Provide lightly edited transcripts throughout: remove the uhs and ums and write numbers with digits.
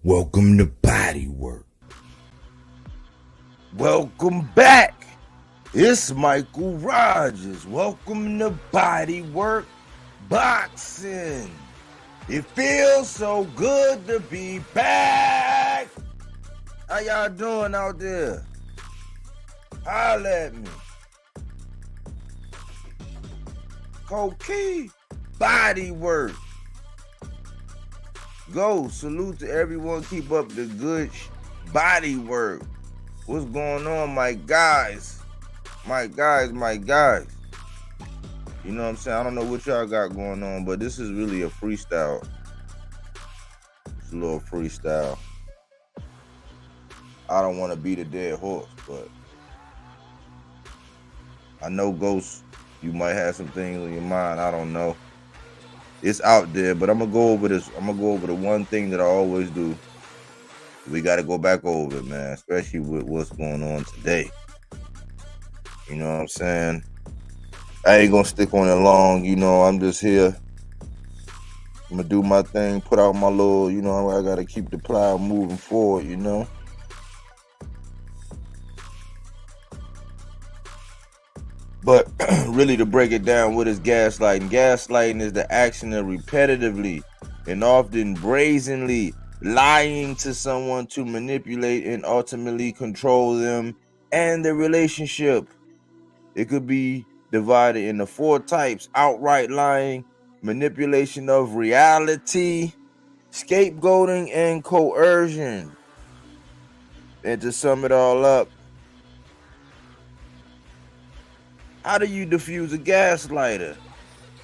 Welcome to Body Work. Welcome back. It's Michael Rogers. Welcome to Body Work Boxing. It feels so good to be back. How y'all doing out there? Holla at me. Coquille, Body Work. Go, salute to everyone. Keep up the good body work. What's going on, my guys? My guys. You know what I'm saying? I don't know what y'all got going on, but this is really a freestyle. It's a little freestyle. I don't want to beat a dead horse, but I know, Ghost, you might have some things on your mind. I don't know. It's out there, but I'm gonna go over this. I'm gonna go over the one thing that I always do. We gotta go back over it, man, especially with what's going on today. You know what I'm saying? I ain't gonna stick on it long, you know, I'm just here. I'm gonna do my thing, put out my little, you know, I gotta keep the plow moving forward, you know. But really, to break it down, what is gaslighting? Gaslighting is the action of repetitively and often brazenly lying to someone to manipulate and ultimately control them and the relationship. It could be divided into 4 types: outright lying, manipulation of reality, scapegoating, and coercion. And to sum it all up, how do you defuse a gaslighter?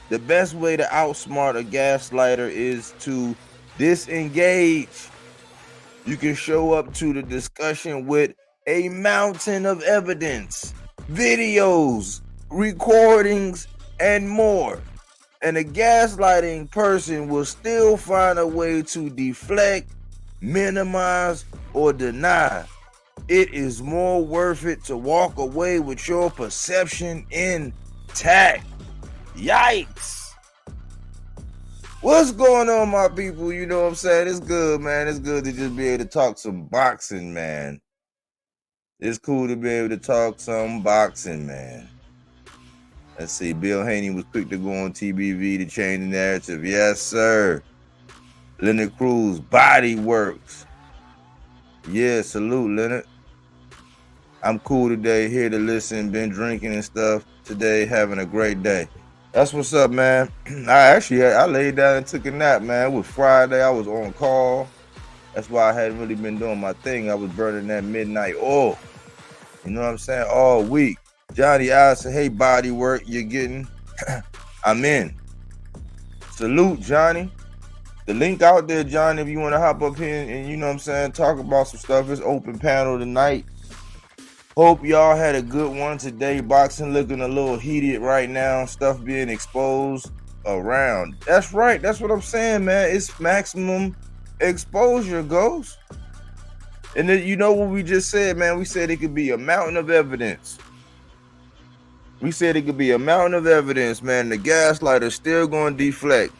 The best way to outsmart a gaslighter is to disengage. You can show up to the discussion with a mountain of evidence, videos, recordings, and more. And a gaslighting person will still find a way to deflect, minimize, or deny. It is more worth it to walk away with your perception intact. Yikes. What's going on, my people? You know what I'm saying? It's good, man. It's good to just be able to talk some boxing, man. It's cool to be able to talk some boxing, man. Let's see. Bill Haney was quick to go on TBV to change the narrative. Yes, sir. Leonard Cruz, Body Works. Yeah, salute, Leonard. I'm cool today, here to listen, been drinking and stuff today, having a great day. That's what's up, man. I laid down and took a nap, man. It was Friday, I was on call. That's why I hadn't really been doing my thing. I was burning that midnight oil. You know what I'm saying? All week. Johnny I said, hey, Body Work, you're getting, I'm in. Salute, Johnny. The link out there, Johnny, if you want to hop up here and, you know what I'm saying, talk about some stuff. It's open panel tonight. Hope y'all had a good one today. Boxing looking a little heated right now. Stuff being exposed around. That's right. That's what I'm saying, man. It's maximum exposure, Ghost. And then, you know what we just said, man? We said it could be a mountain of evidence. We said it could be a mountain of evidence, man. The gaslighter's still going to deflect.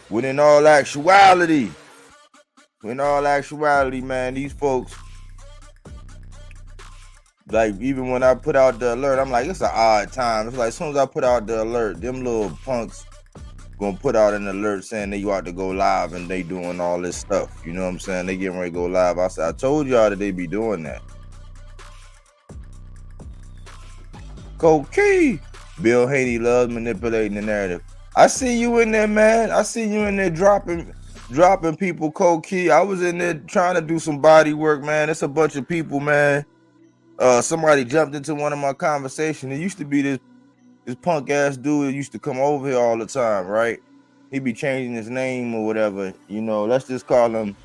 When in all actuality, man, these folks, like, even when I put out the alert, I'm like, it's an odd time. It's like, as soon as I put out the alert, them little punks gonna put out an alert saying they about to go live and they doing all this stuff. You know what I'm saying? They getting ready to go live. I said, I told y'all that they be doing that. Coquille. Bill Haney loves manipulating the narrative. I see you in there, man. I see you in there dropping people, Coquille. I was in there trying to do some body work, man. It's a bunch of people, man. Somebody jumped into one of my conversations. It used to be this punk ass dude that used to come over here all the time, right? He'd be changing his name or whatever. You know, let's just call him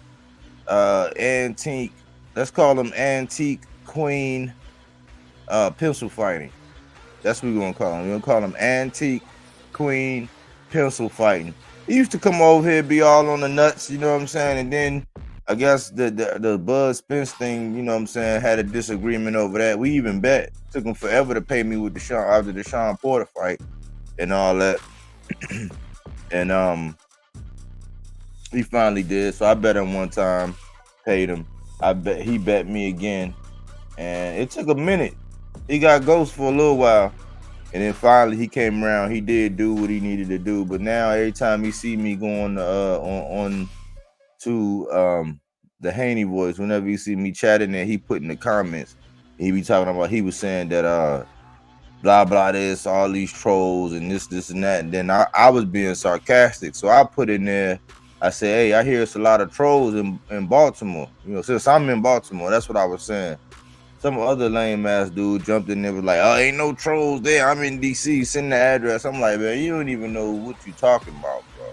Antique. Let's call him Antique Queen Pencil Fighting. That's what we're gonna call him. We're gonna call him Antique Queen Pencil Fighting. He used to come over here, be all on the nuts, you know what I'm saying? And then I guess the Buzz Spence thing, you know what I'm saying, had a disagreement over that. We even bet. Took him forever to pay me with after the Sean Porter fight and all that. And he finally did. So I bet him one time, paid him. I bet he bet me again, and it took a minute. He got ghost for a little while, and then finally he came around. He did do what he needed to do. But now every time he see me going on to the Haney voice, whenever you see me chatting there, he put in the comments, he be talking about, he was saying that blah blah this, all these trolls and this and that. And then I was being sarcastic, so I put in there, I said, hey, I hear it's a lot of trolls in Baltimore. You know, since I'm in Baltimore, that's what I was saying. Some other lame ass dude jumped in there, was like, oh, ain't no trolls there, I'm in DC, send the address. I'm like, man, you don't even know what you talking about, bro.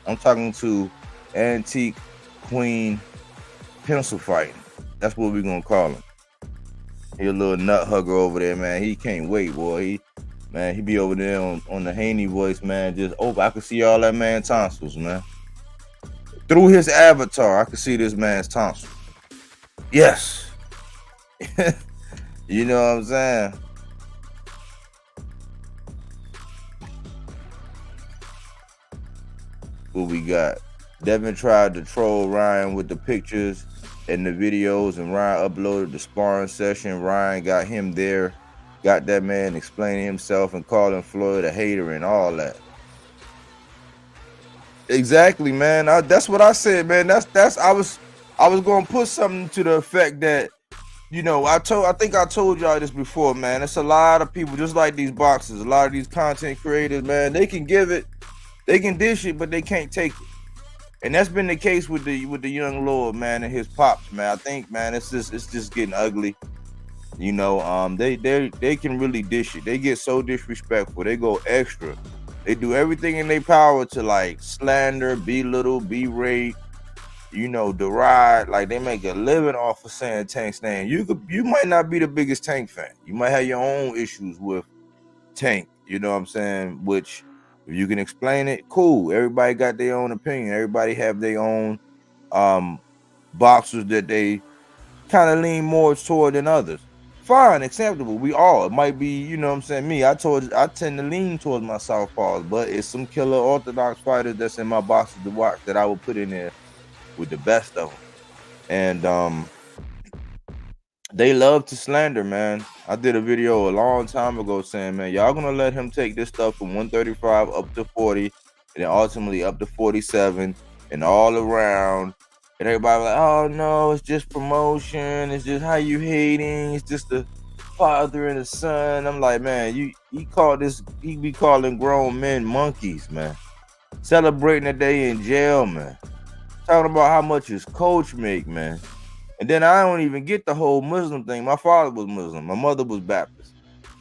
I'm talking to Antique Queen Pencil Fighting. That's what we're gonna call him. He a little nut hugger over there, man. He can't wait, boy. He be over there on the Haney voice, man. Just I can see all that man tonsils, man. Through his avatar, I can see this man's tonsils. Yes. You know what I'm saying? What we got? Devin tried to troll Ryan with the pictures and the videos, and Ryan uploaded the sparring session. Ryan got him there, got that man explaining himself and calling Floyd a hater and all that. Exactly, man. That's what I said, man. That's I was gonna put something to the effect that, you know, I think I told y'all this before, man. It's a lot of people just like these boxers, a lot of these content creators, man. They can give it, they can dish it, but they can't take it. And that's been the case with the young Lord, man, and his pops, man. I think, man, it's just getting ugly. You know, they can really dish it. They get so disrespectful. They go extra. They do everything in their power to like slander, belittle, berate, you know, deride. Like they make a living off of saying Tank's name. You might not be the biggest Tank fan. You might have your own issues with Tank. You know what I'm saying? Which, if you can explain it, cool. Everybody got their own opinion. Everybody have their own boxers that they kind of lean more toward than others. Fine, acceptable. We all, it might be, you know what I'm saying, me. I tend to lean towards my southpaws, but it's some killer orthodox fighters that's in my boxes to watch that I will put in there with the best of them. And they love to slander, man. I did a video a long time ago saying, man, y'all gonna let him take this stuff from 135 up to 40, and then ultimately up to 47, and all around. And everybody like, oh no, it's just promotion. It's just how you hating. It's just the father and the son. I'm like, man, he be calling grown men monkeys, man. Celebrating a day in jail, man. Talking about how much his coach make, man. And then I don't even get the whole Muslim thing. My father was Muslim. My mother was Baptist.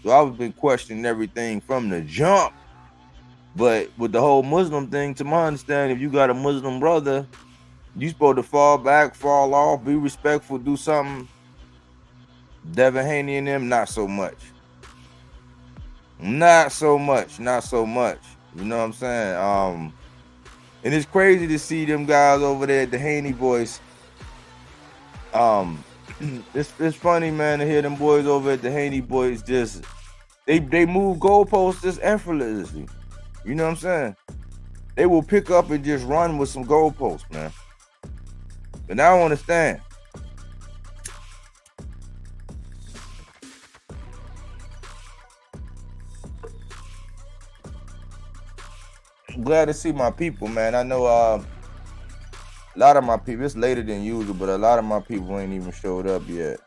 So I've been questioning everything from the jump. But with the whole Muslim thing, to my understanding, if you got a Muslim brother, you supposed to fall back, fall off, be respectful, do something. Devin Haney and them, not so much. Not so much. Not so much. You know what I'm saying? And it's crazy to see them guys over there at the Haney voice. It's funny, man, to hear them boys over at the Haney boys just they move goalposts just effortlessly. You know what I'm saying? They will pick up and just run with some goalposts, man. And I don't understand. I'm glad to see my people, man. I know a lot of my people, it's later than usual, but a lot of my people ain't even showed up yet.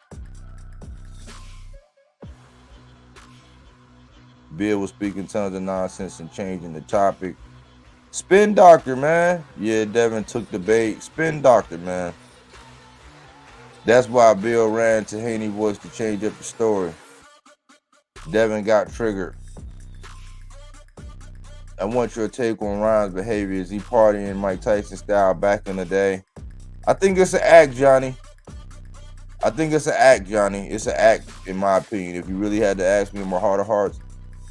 Bill was speaking tons of nonsense and changing the topic. Spin doctor, man. Yeah, Devin took the bait. Spin doctor, man. That's why Bill ran to Haney voice to change up the story. Devin got triggered. I want your take on Ryan's behavior. Is he partying Mike Tyson style back in the day? I think it's an act, Johnny. It's an act, in my opinion. If you really had to ask me in my heart of hearts,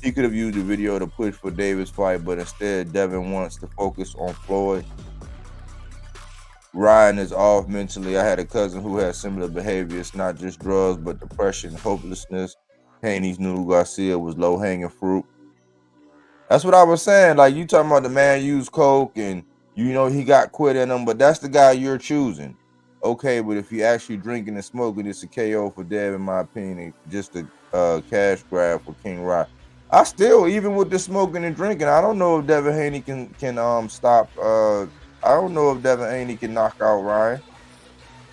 he could have used the video to push for David's fight, but instead Devin wants to focus on Floyd. Ryan is off mentally. I had a cousin who had similar behavior. It's not just drugs, but depression, hopelessness. Haney's knew Garcia was low-hanging fruit. That's what I was saying. Like, you talking about the man used coke and you know he got quit in him, but that's the guy you're choosing. Okay, but if you actually drinking and smoking, it's a KO for Dev, in my opinion. Just a cash grab for King Rock. I still, even with the smoking and drinking, I don't know if Devin Haney can stop. I don't know if Devin Haney can knock out Ryan.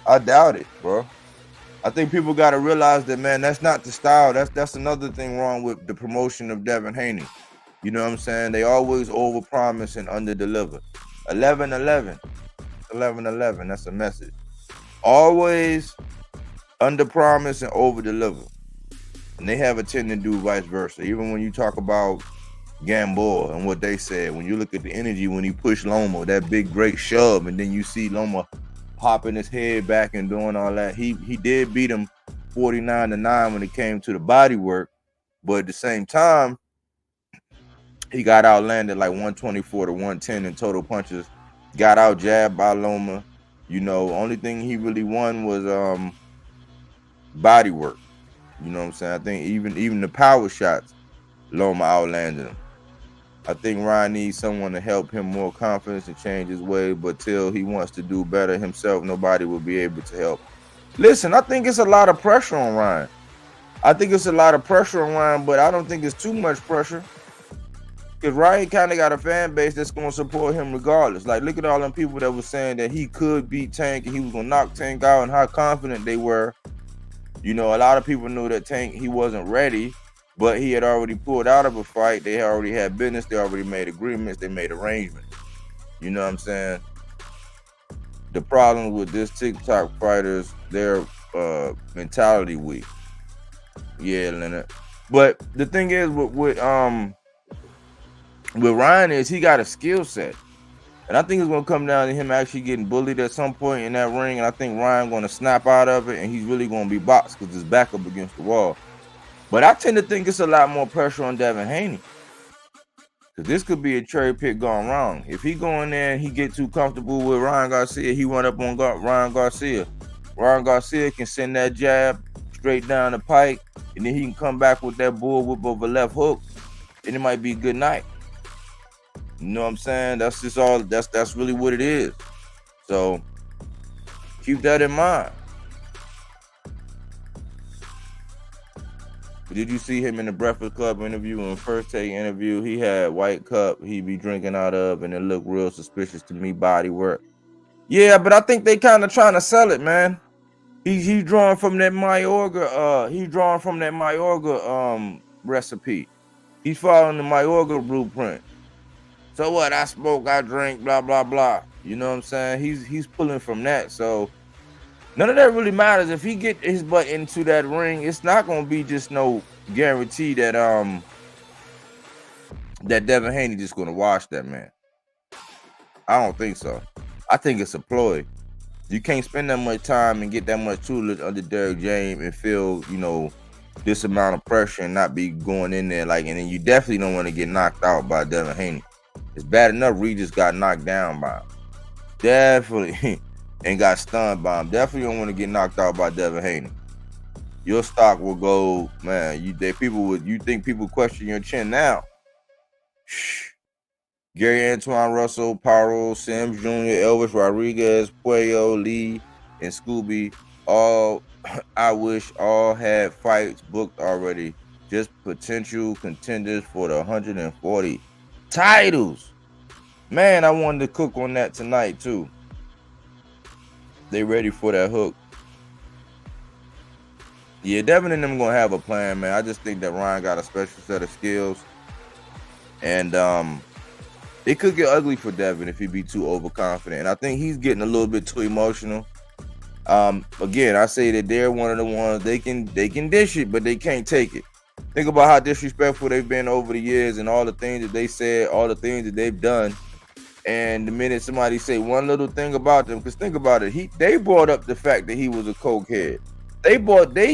I doubt it, bro. I think people got to realize that, man, that's not the style. That's another thing wrong with the promotion of Devin Haney. You know what I'm saying? They always overpromise and underdeliver. 11-11. 11-11. That's a message. Always underpromise and overdeliver. And they have a tendency to do vice versa. Even when you talk about Gamboa and what they said, when you look at the energy when he pushed Lomo, that big great shove, and then you see Lomo popping his head back and doing all that. He did beat him 49-9 when it came to the body work, but at the same time, he got outlanded like 124-110 in total punches. Got out jabbed by Loma. You know, only thing he really won was body work. You know what I'm saying? I think even the power shots, Loma outlanded him. I think Ryan needs someone to help him more confidence and change his way, but till he wants to do better himself, nobody will be able to help. Listen, I think it's a lot of pressure on Ryan. but I don't think it's too much pressure. Because Ryan kind of got a fan base that's going to support him regardless. Like, look at all them people that were saying that he could beat Tank and he was going to knock Tank out and how confident they were. You know, a lot of people knew that Tank, he wasn't ready, but he had already pulled out of a fight. They already had business. They already made agreements. They made arrangements. You know what I'm saying? The problem with this TikTok fighters, their mentality weak. Yeah, Leonard. But the thing is with Ryan is he got a skill set. And I think it's going to come down to him actually getting bullied at some point in that ring. And I think Ryan going to snap out of it and he's really going to be boxed because his back up against the wall. But I tend to think it's a lot more pressure on Devin Haney. Because this could be a cherry pick gone wrong. If he go in there and he get too comfortable with Ryan Garcia, he run up on Ryan Garcia. Ryan Garcia can send that jab straight down the pike. And then he can come back with that bullwhip of a left hook. And it might be a good night. You know what I'm saying? That's just all. That's really what it is. So keep that in mind. But did you see him in the Breakfast Club interview and First Take interview? He had white cup he be drinking out of, and it looked real suspicious to me. Body work. Yeah, but I think they kind of trying to sell it, man. He's drawing from that Mayorga. He's drawing from that Mayorga recipe. He's following the Mayorga blueprint. So what? I smoke, I drink, blah, blah, blah. You know what I'm saying? He's pulling from that. So none of that really matters. If he get his butt into that ring, it's not gonna be just no guarantee that that Devin Haney just gonna wash that man. I don't think so. I think it's a ploy. You can't spend that much time and get that much tutelage under Derrick James and feel, you know, this amount of pressure and not be going in there like, and then you definitely don't want to get knocked out by Devin Haney. It's bad enough Regis got knocked down by him. Definitely. And got stunned by him. Definitely don't want to get knocked out by Devin Haney. Your stock will go, man. You think people question your chin now? Shh. Gary Antoine Russell, Paro, Sims Jr., Elvis Rodriguez, Puello, Lee, and Scooby, all I wish all had fights booked already. Just potential contenders for the 140 titles. Man, I wanted to cook on that tonight too. They ready for that hook. Yeah, Devin and them gonna have a plan, man. I just think that Ryan got a special set of skills. And it could get ugly for Devin if he be too overconfident. And I think he's getting a little bit too emotional. Again, I say that they're one of the ones they can dish it, but they can't take it. Think about how disrespectful they've been over the years and all the things that they said, all the things that they've done. And the minute somebody say one little thing about them, because think about it, they brought up the fact that he was a cokehead. They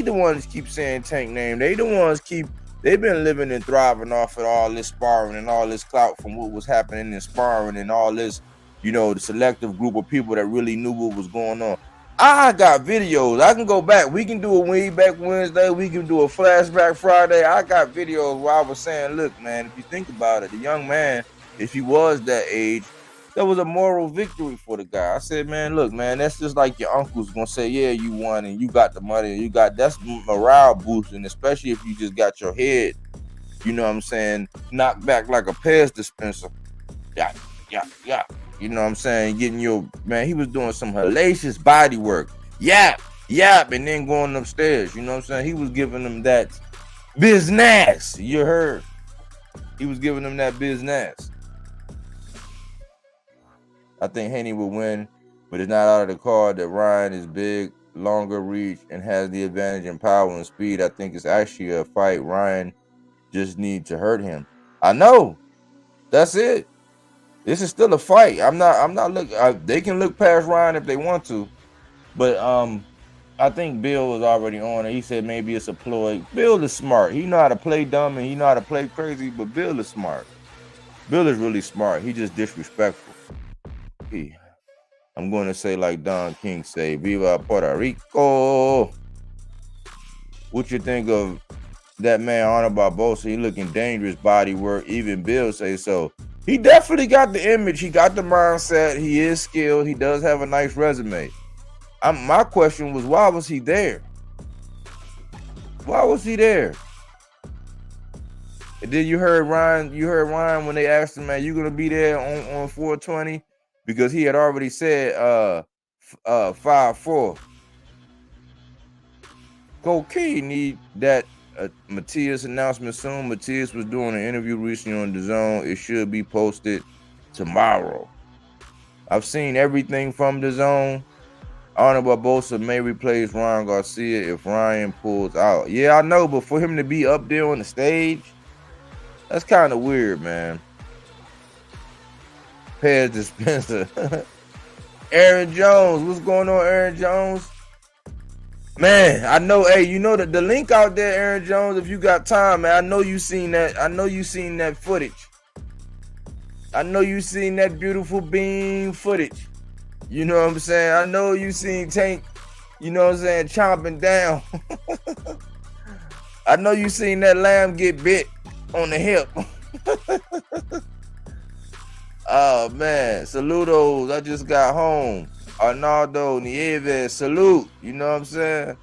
the ones keep saying Tank name. They've been living and thriving off of all this sparring and all this clout from what was happening in sparring and all this, you know, the selective group of people that really knew what was going on. I got videos. I can go back. We can do a way back Wednesday. We can do a flashback Friday. I got videos where I was saying, look, man, if you think about it, the young man, if he was that age, that was a moral victory for the guy. I said, man, look, man, that's just like your uncle's gonna say, yeah, you won and you got the money and you got, that's morale boosting, especially if you just got your head, you know what I'm saying, knocked back like a Pez dispenser. Yeah. You know what I'm saying? Getting your, man, he was doing some hellacious body work. Yap, and then going upstairs. You know what I'm saying? He was giving them that business. You heard? He was giving them that business. I think Haney would win, but it's not out of the card that Ryan is big, longer reach, and has the advantage in power and speed. I think it's actually a fight. Ryan just needs to hurt him. I know. That's it. This is still a fight. I'm not looking. They can look past Ryan if they want to, but I think Bill was already on it. He said maybe it's a ploy. Bill is smart. He know how to play dumb and he know how to play crazy, but Bill is smart. Bill is really smart. He just disrespectful. I'm going to say like Don King say, "Viva Puerto Rico." What you think of that man Arnold Barboza? He looking dangerous, body work. Even Bill say so. He definitely got the image. He got the mindset. He is skilled. He does have a nice resume. My question was, why was he there? Why was he there? And then you heard Ryan when they asked him, man, you gonna be there on 420? Because he had already said 5-4. Cocaine need that Matias announcement soon. Matias was doing an interview recently on DAZN. It should be posted tomorrow. I've seen everything from DAZN. Arnold Barboza may replace Ryan Garcia if Ryan pulls out. Yeah, I know, but for him to be up there on the stage, that's kind of weird, man. Pez dispenser. Aaron Jones, what's going on, Aaron Jones? Man, I know, hey, you know the link out there, Aaron Jones, if you got time, man. I know you seen that. I know you seen that footage. I know you seen that beautiful beam footage. You know what I'm saying? I know you seen Tank, you know what I'm saying, chomping down. I know you seen that lamb get bit on the hip. Oh, man. Saludos. I just got home. Arnaldo Nieves, salute. You know what I'm saying?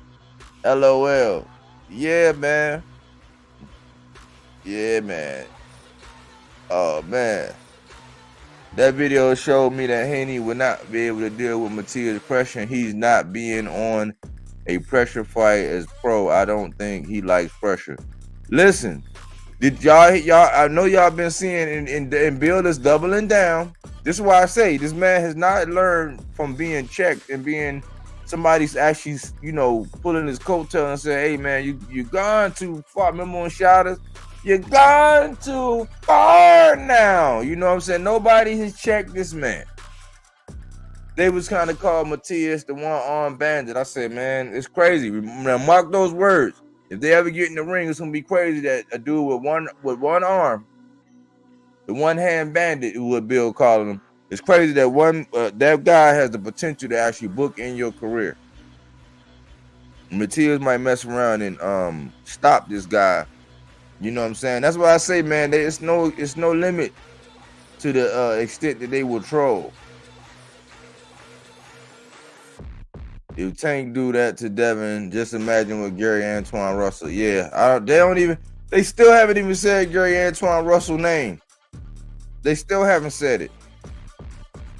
LOL. Yeah, man. Yeah, man. Oh, man. That video showed me that Haney would not be able to deal with Matias' pressure. He's not being on a pressure fight as pro. I don't think he likes pressure. Listen, did y'all I know y'all been seeing and Bill is doubling down. This is why I say this man has not learned from being checked and being somebody's actually, you know, pulling his coattail and saying, hey, man, you gone too far. Remember on Shouters? You're gone too far now. You know what I'm saying? Nobody has checked this man. They was kind of called Matias the one-armed bandit. I said, man, it's crazy. Now, mark those words. If they ever get in the ring, it's gonna be crazy that a dude with one arm, the one-hand bandit, is what Bill calling him. It's crazy that that guy has the potential to actually book in your career. Matias might mess around and stop this guy. You know what I'm saying? That's why I say, man, it's no limit to the extent that they will troll. If Tank do that to Devin, just imagine with Gary Antoine Russell. Yeah, they still haven't even said Gary Antoine Russell's name. They still haven't said it.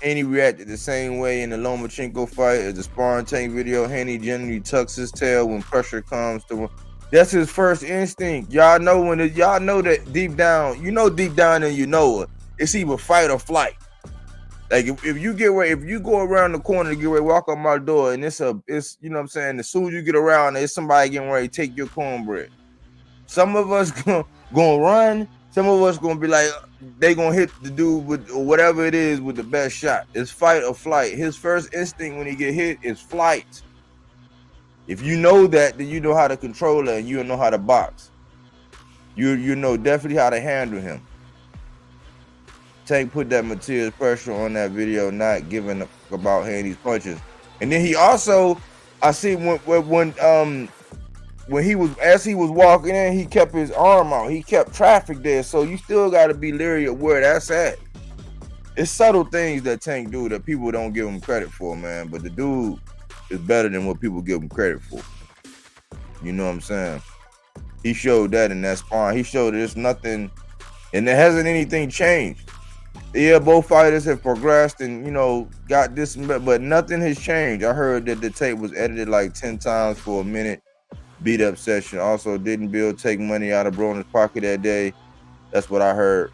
Haney reacted the same way in the Lomachenko fight as the Sparring Tank video. Haney generally tucks his tail when pressure comes to him. That's his first instinct. Y'all know y'all know that deep down, and you know it. It's either fight or flight. Like if you go around the corner to get ready to walk on my door, and it's you know what I'm saying, as soon as you get around, there's somebody getting ready to take your cornbread. Some of us gonna run. Some of us gonna be like, they gonna hit the dude with whatever it is with the best shot. It's fight or flight. His first instinct when he get hit is flight. If you know that, then you know how to control it and you know how to box. You know definitely how to handle him. Tank put that Matias pressure on that video, not giving about Haney's punches. And then he also, I see when he was, as he was walking in, he kept his arm out. He kept traffic there. So you still got to be leery of where that's at. It's subtle things that Tank do that people don't give him credit for, man. But the dude is better than what people give him credit for. You know what I'm saying? He showed that in that sparring. He showed there's nothing, and there hasn't anything changed. Yeah, both fighters have progressed and, you know, got this, but nothing has changed. I heard that the tape was edited like 10 times for a minute beat up session. Also, didn't Bill take money out of Broner's pocket that day? That's what I heard.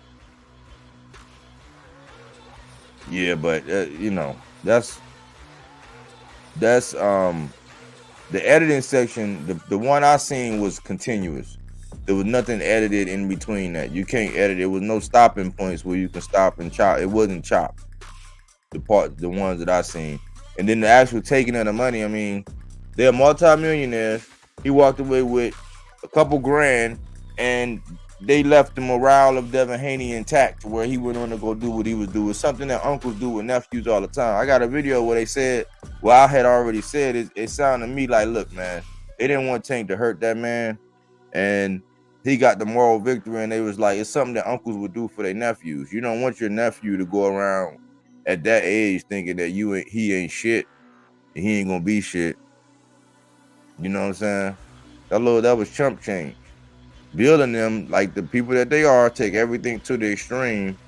Yeah, but you know, that's the editing section. The one I seen was continuous. There was nothing edited in between that. You can't edit. There was no stopping points where you can stop and chop. It wasn't chopped. The ones that I seen, and then the actual taking of the money. I mean, they're multi-millionaires. He walked away with a couple grand, and they left the morale of Devin Haney intact to where he went on to go do what he was doing. Something that uncles do with nephews all the time. I got a video where they said, well, I had already said it sounded to me like, look, man, they didn't want Tank to hurt that man, and he got the moral victory, and they was like, it's something that uncles would do for their nephews. You don't want your nephew to go around at that age thinking that he ain't shit, and he ain't gonna be shit. You know what I'm saying? That was chump change. Building them like the people that they are, take everything to the extreme,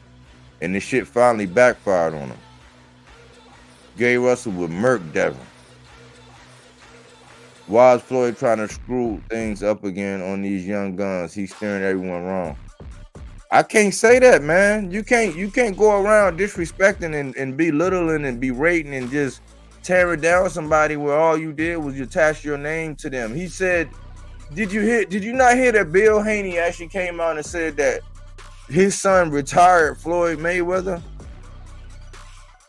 and this shit finally backfired on them. Gary Russell would murk Devin. Why is Floyd trying to screw things up again on these young guns? He's steering everyone wrong. I can't say that, man. You can't go around disrespecting and belittling and berating and just tearing down somebody where all you did was you attach your name to them. He said, did you not hear that Bill Haney actually came out and said that his son retired Floyd Mayweather?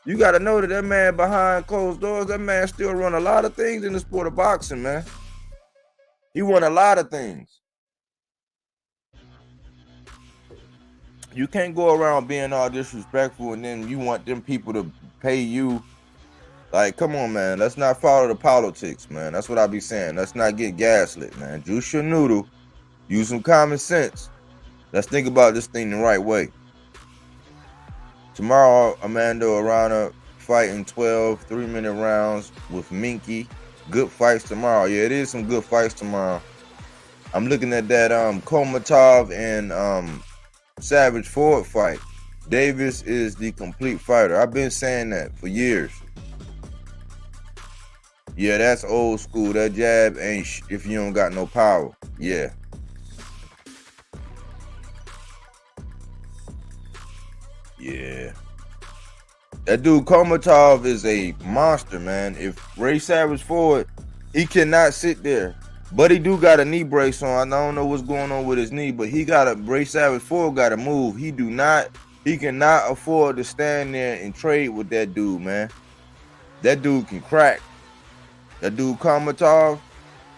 You got to know that man behind closed doors, that man still run a lot of things in the sport of boxing, man. He won a lot of things. You can't go around being all disrespectful and then you want them people to pay you. Like, come on, man. Let's not follow the politics, man. That's what I be saying. Let's not get gaslit, man. Juice your noodle. Use some common sense. Let's think about this thing the right way. Tomorrow, Amanda Arana fighting 12 3-minute rounds with Minky. Good fights tomorrow. Yeah, it is some good fights tomorrow. I'm looking at that Komatov and Savage Ford fight. Davis is the complete fighter. I've been saying that for years. Yeah, that's old school. That jab ain't if you don't got no power. Yeah. Yeah. That dude Komatov is a monster, man. If Ray Savage Ford, he cannot sit there. But he do got a knee brace on. I don't know what's going on with his knee, but Ray Savage Ford got to move. He cannot afford to stand there and trade with that dude, man. That dude can crack. That dude Komatov.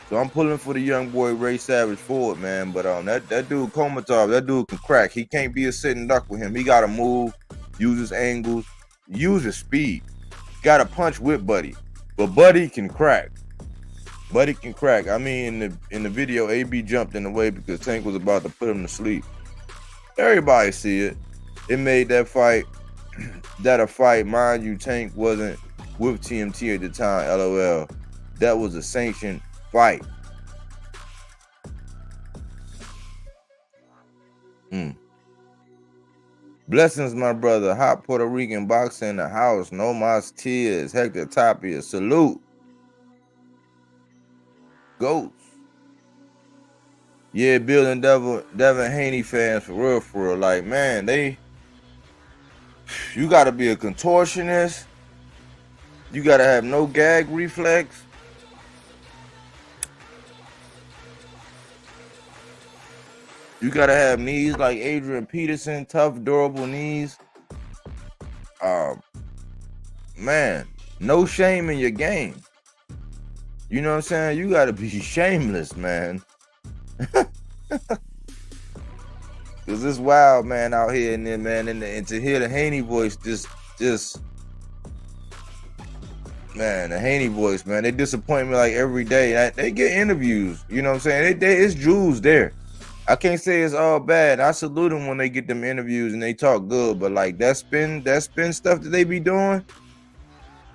So I'm pulling for the young boy Ray Savage Ford, man. But that dude Komatov, that dude can crack. He can't be a sitting duck with him. He gotta move, use his angles, use his speed. Gotta punch with Buddy. But Buddy can crack. Buddy can crack. I mean, in the video, AB jumped in the way because Tank was about to put him to sleep. Everybody see it. It made that fight a fight. Mind you, Tank wasn't with TMT at the time, LOL. That was a sanctioned fight. Blessings, my brother. Hot Puerto Rican boxer in the house. No mas tears. Hector Tapia. Salute. Ghost. Yeah, Bill and Devin Haney fans for real. Like, man, you gotta be a contortionist. You gotta have no gag reflex. You gotta have knees like Adrian Peterson, tough, durable knees. Man, no shame in your game. You know what I'm saying? You gotta be shameless, man. Cause it's wild, man, out here, and then, man, and to hear the Haney voice, just, Man, the Haney boys, man, they disappoint me like every day. They get interviews, you know what I'm saying? It's jewels there. I can't say it's all bad. I salute them when they get them interviews and they talk good, but like that spin stuff that they be doing,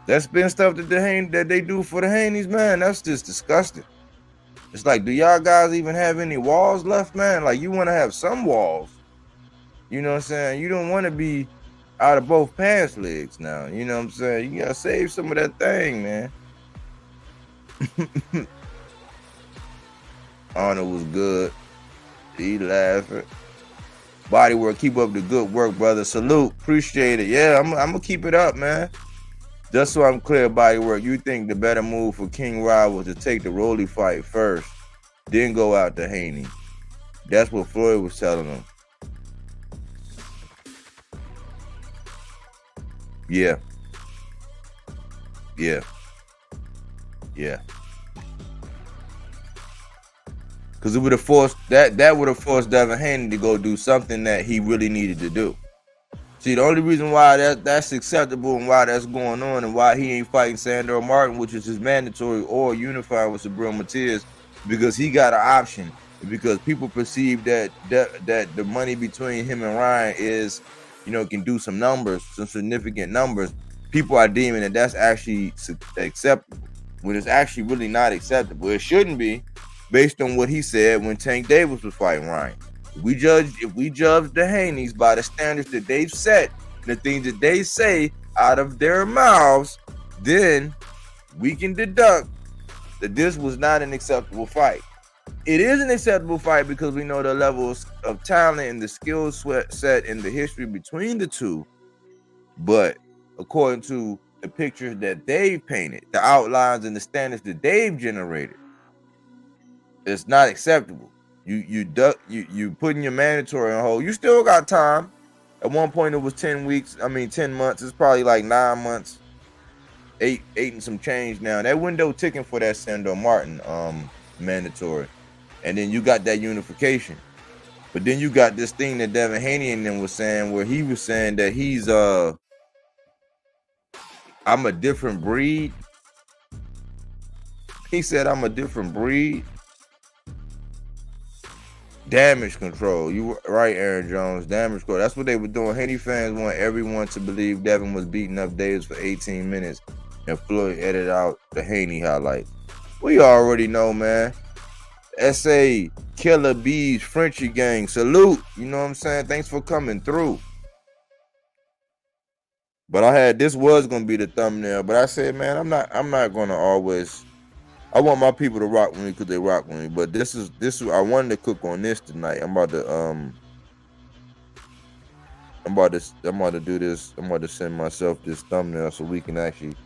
that spin stuff that they do for the Haneys, man, that's just disgusting. It's like, do y'all guys even have any walls left, man? Like, you want to have some walls. You know what I'm saying? You don't want to be out of both pants legs now. You know what I'm saying? You gotta save some of that thing, man. Arnold was good. He laughing. Body work, keep up the good work, brother. Salute, appreciate it. Yeah, I'm gonna keep it up, man. Just so I'm clear, body work. You think the better move for King Rod was to take the Rolly fight first, then go out to Haney? That's what Floyd was telling him. Yeah. Yeah. Yeah. Because it would have forced that would have forced Devin Haney to go do something that he really needed to do. See, the only reason why that's acceptable and why that's going on and why he ain't fighting Sandor Martin, which is his mandatory, or unifying with Subriel Matias, because he got an option. Because people perceive that the money between him and Ryan is, can do some numbers, some significant numbers. People are deeming that that's actually acceptable, when it's actually really not acceptable. It shouldn't be, based on what he said when Tank Davis was fighting Ryan. If we judge the Haneys by the standards that they've set, the things that they say out of their mouths, then we can deduct that this was not an acceptable fight. It is an acceptable fight because we know the levels of talent and the skill set and the history between the two. But according to the pictures that they've painted, the outlines and the standards that they've generated, it's not acceptable. You putting your mandatory on hold. You still got time. At one point it was 10 months. It's probably like 9 months, eight and some change now. That window ticking for that Sandor Martin mandatory. And then you got that unification. But then you got this thing that Devin Haney and them was saying, where he was saying that he's I'm a different breed. He said I'm a different breed. Damage control. You were right, Aaron Jones. Damage control. That's what they were doing. Haney fans want everyone to believe Devin was beating up Davis for 18 minutes and Floyd edited out the Haney highlights. We already know, man. S.A. Killer Bees, Frenchie Gang. Salute. You know what I'm saying? Thanks for coming through. But this was gonna be the thumbnail. But I said, man, I'm not gonna always. I want my people to rock with me because they rock with me. But this is I wanted to cook on this tonight. I'm about to do this. I'm about to send myself this thumbnail so we can actually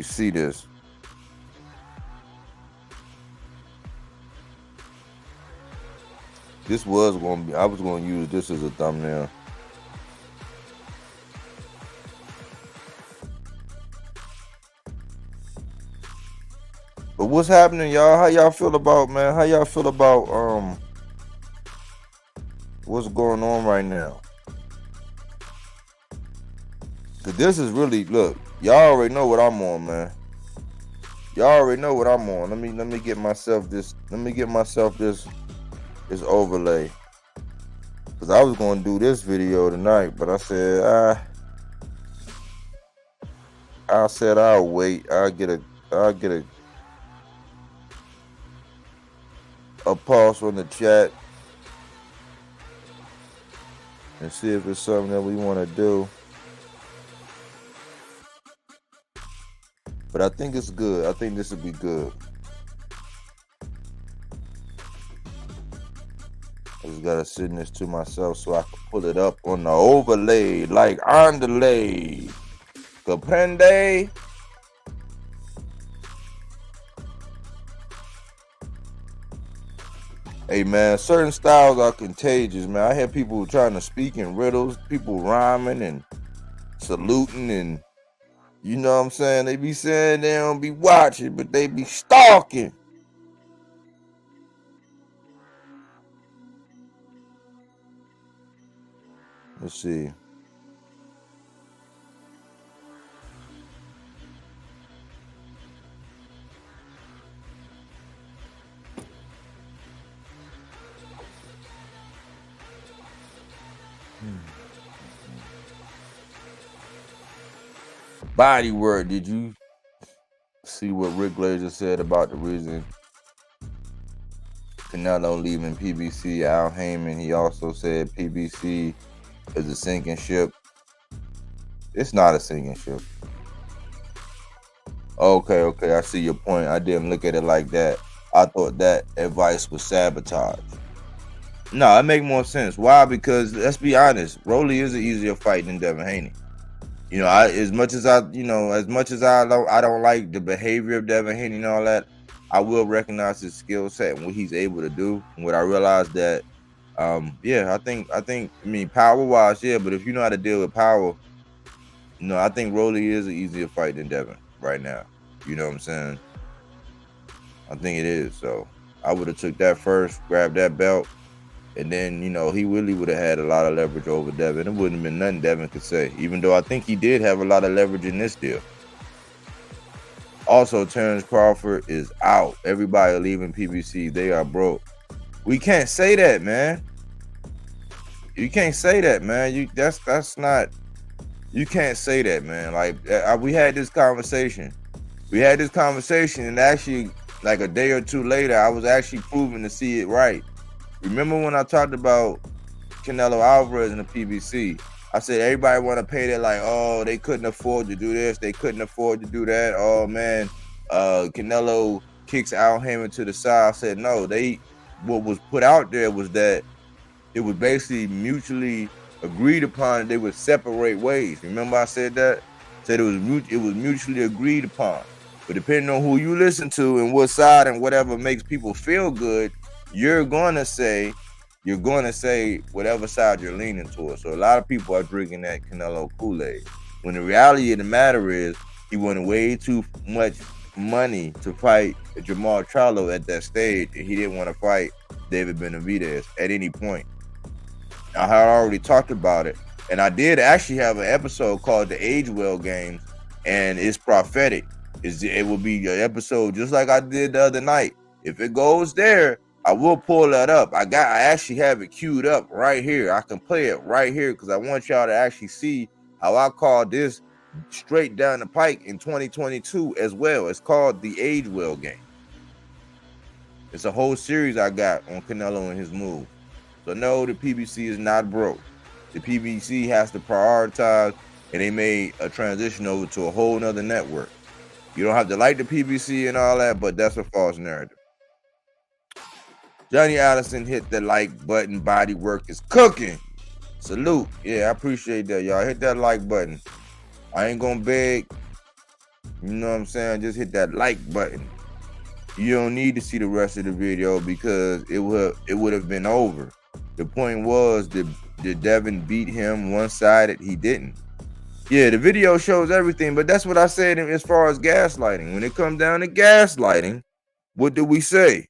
see this. This was gonna be. I was gonna use this as a thumbnail. But what's happening, y'all? How y'all feel about, man? How y'all feel about what's going on right now? Cause this is really, look, y'all already know what I'm on, man. Y'all already know what I'm on. Let me get myself this. Let me get myself this overlay. Cause I was gonna do this video tonight, but I said I'll wait. I'll get a pause on the chat and see if it's something that we want to do. But I think it's good. I think this will be good. I just gotta send this to myself so I can pull it up on the overlay, like on the lay. Comprende? Hey man, certain styles are contagious, man. I have people trying to speak in riddles, people rhyming and saluting, and you know what I'm saying? They be saying they don't be watching, but they be stalking. Let's see. Body work. Did you see what Rick Glazer said about the reason Canelo leaving PBC? Al Heyman, he also said PBC is a sinking ship. It's not a sinking ship. Okay, I see your point. I didn't look at it like that. I thought that advice was sabotage. No, it make more sense. Why? Because let's be honest, Rolly is an easier fight than Devin Haney. You know, as much as I don't like the behavior of Devin Haney and all that, I will recognize his skill set and what he's able to do. And what I realized that, I think, power wise, yeah, but if you know how to deal with power, I think Rolly is an easier fight than Devin right now. You know what I'm saying? I think it is. So I would have took that first, grabbed that belt, and then, he really would have had a lot of leverage over Devin. It wouldn't have been nothing Devin could say, even though I think he did have a lot of leverage in this deal. Also, Terrence Crawford is out. Everybody leaving PBC, they are broke. We can't say that, man. You can't say that, man. That's not. You can't say that, man. Like, we had this conversation. And actually, like a day or two later, I was actually proven to see it right. Remember when I talked about Canelo Alvarez in the PBC? I said everybody want to pay that, like, oh, they couldn't afford to do this, they couldn't afford to do that. Oh man, Canelo kicks Al Heyman to the side. I said no. What was put out there was that it was basically mutually agreed upon that they would separate ways. Remember I said that? I said it was mutually agreed upon. But depending on who you listen to and what side and whatever makes people feel good, you're going to say whatever side you're leaning towards. So a lot of people are drinking that Canelo Kool-Aid. When the reality of the matter is, he wanted way too much money to fight Jamal Charlo at that stage, and he didn't want to fight David Benavidez at any point. I had already talked about it, and I did actually have an episode called The Age Well Games, and it's prophetic. It will be an episode just like I did the other night. If it goes there, I will pull that up. I actually have it queued up right here. I can play it right here because I want y'all to actually see how I call this straight down the pike in 2022 as well. It's called The Age Well Game. It's a whole series I got on Canelo and his move. So no, the PBC is not broke. The PBC has to prioritize, and they made a transition over to a whole nother network. You don't have to like the PBC and all that, but that's a false narrative. Johnny Allison hit the like button. Body work is cooking. Salute. Yeah, I appreciate that, y'all. Hit that like button. I ain't gonna beg. You know what I'm saying? Just hit that like button. You don't need to see the rest of the video because it would have been over. The point was, did Devin beat him one-sided? He didn't. Yeah, the video shows everything, but that's what I said as far as gaslighting. When it comes down to gaslighting, what do we say?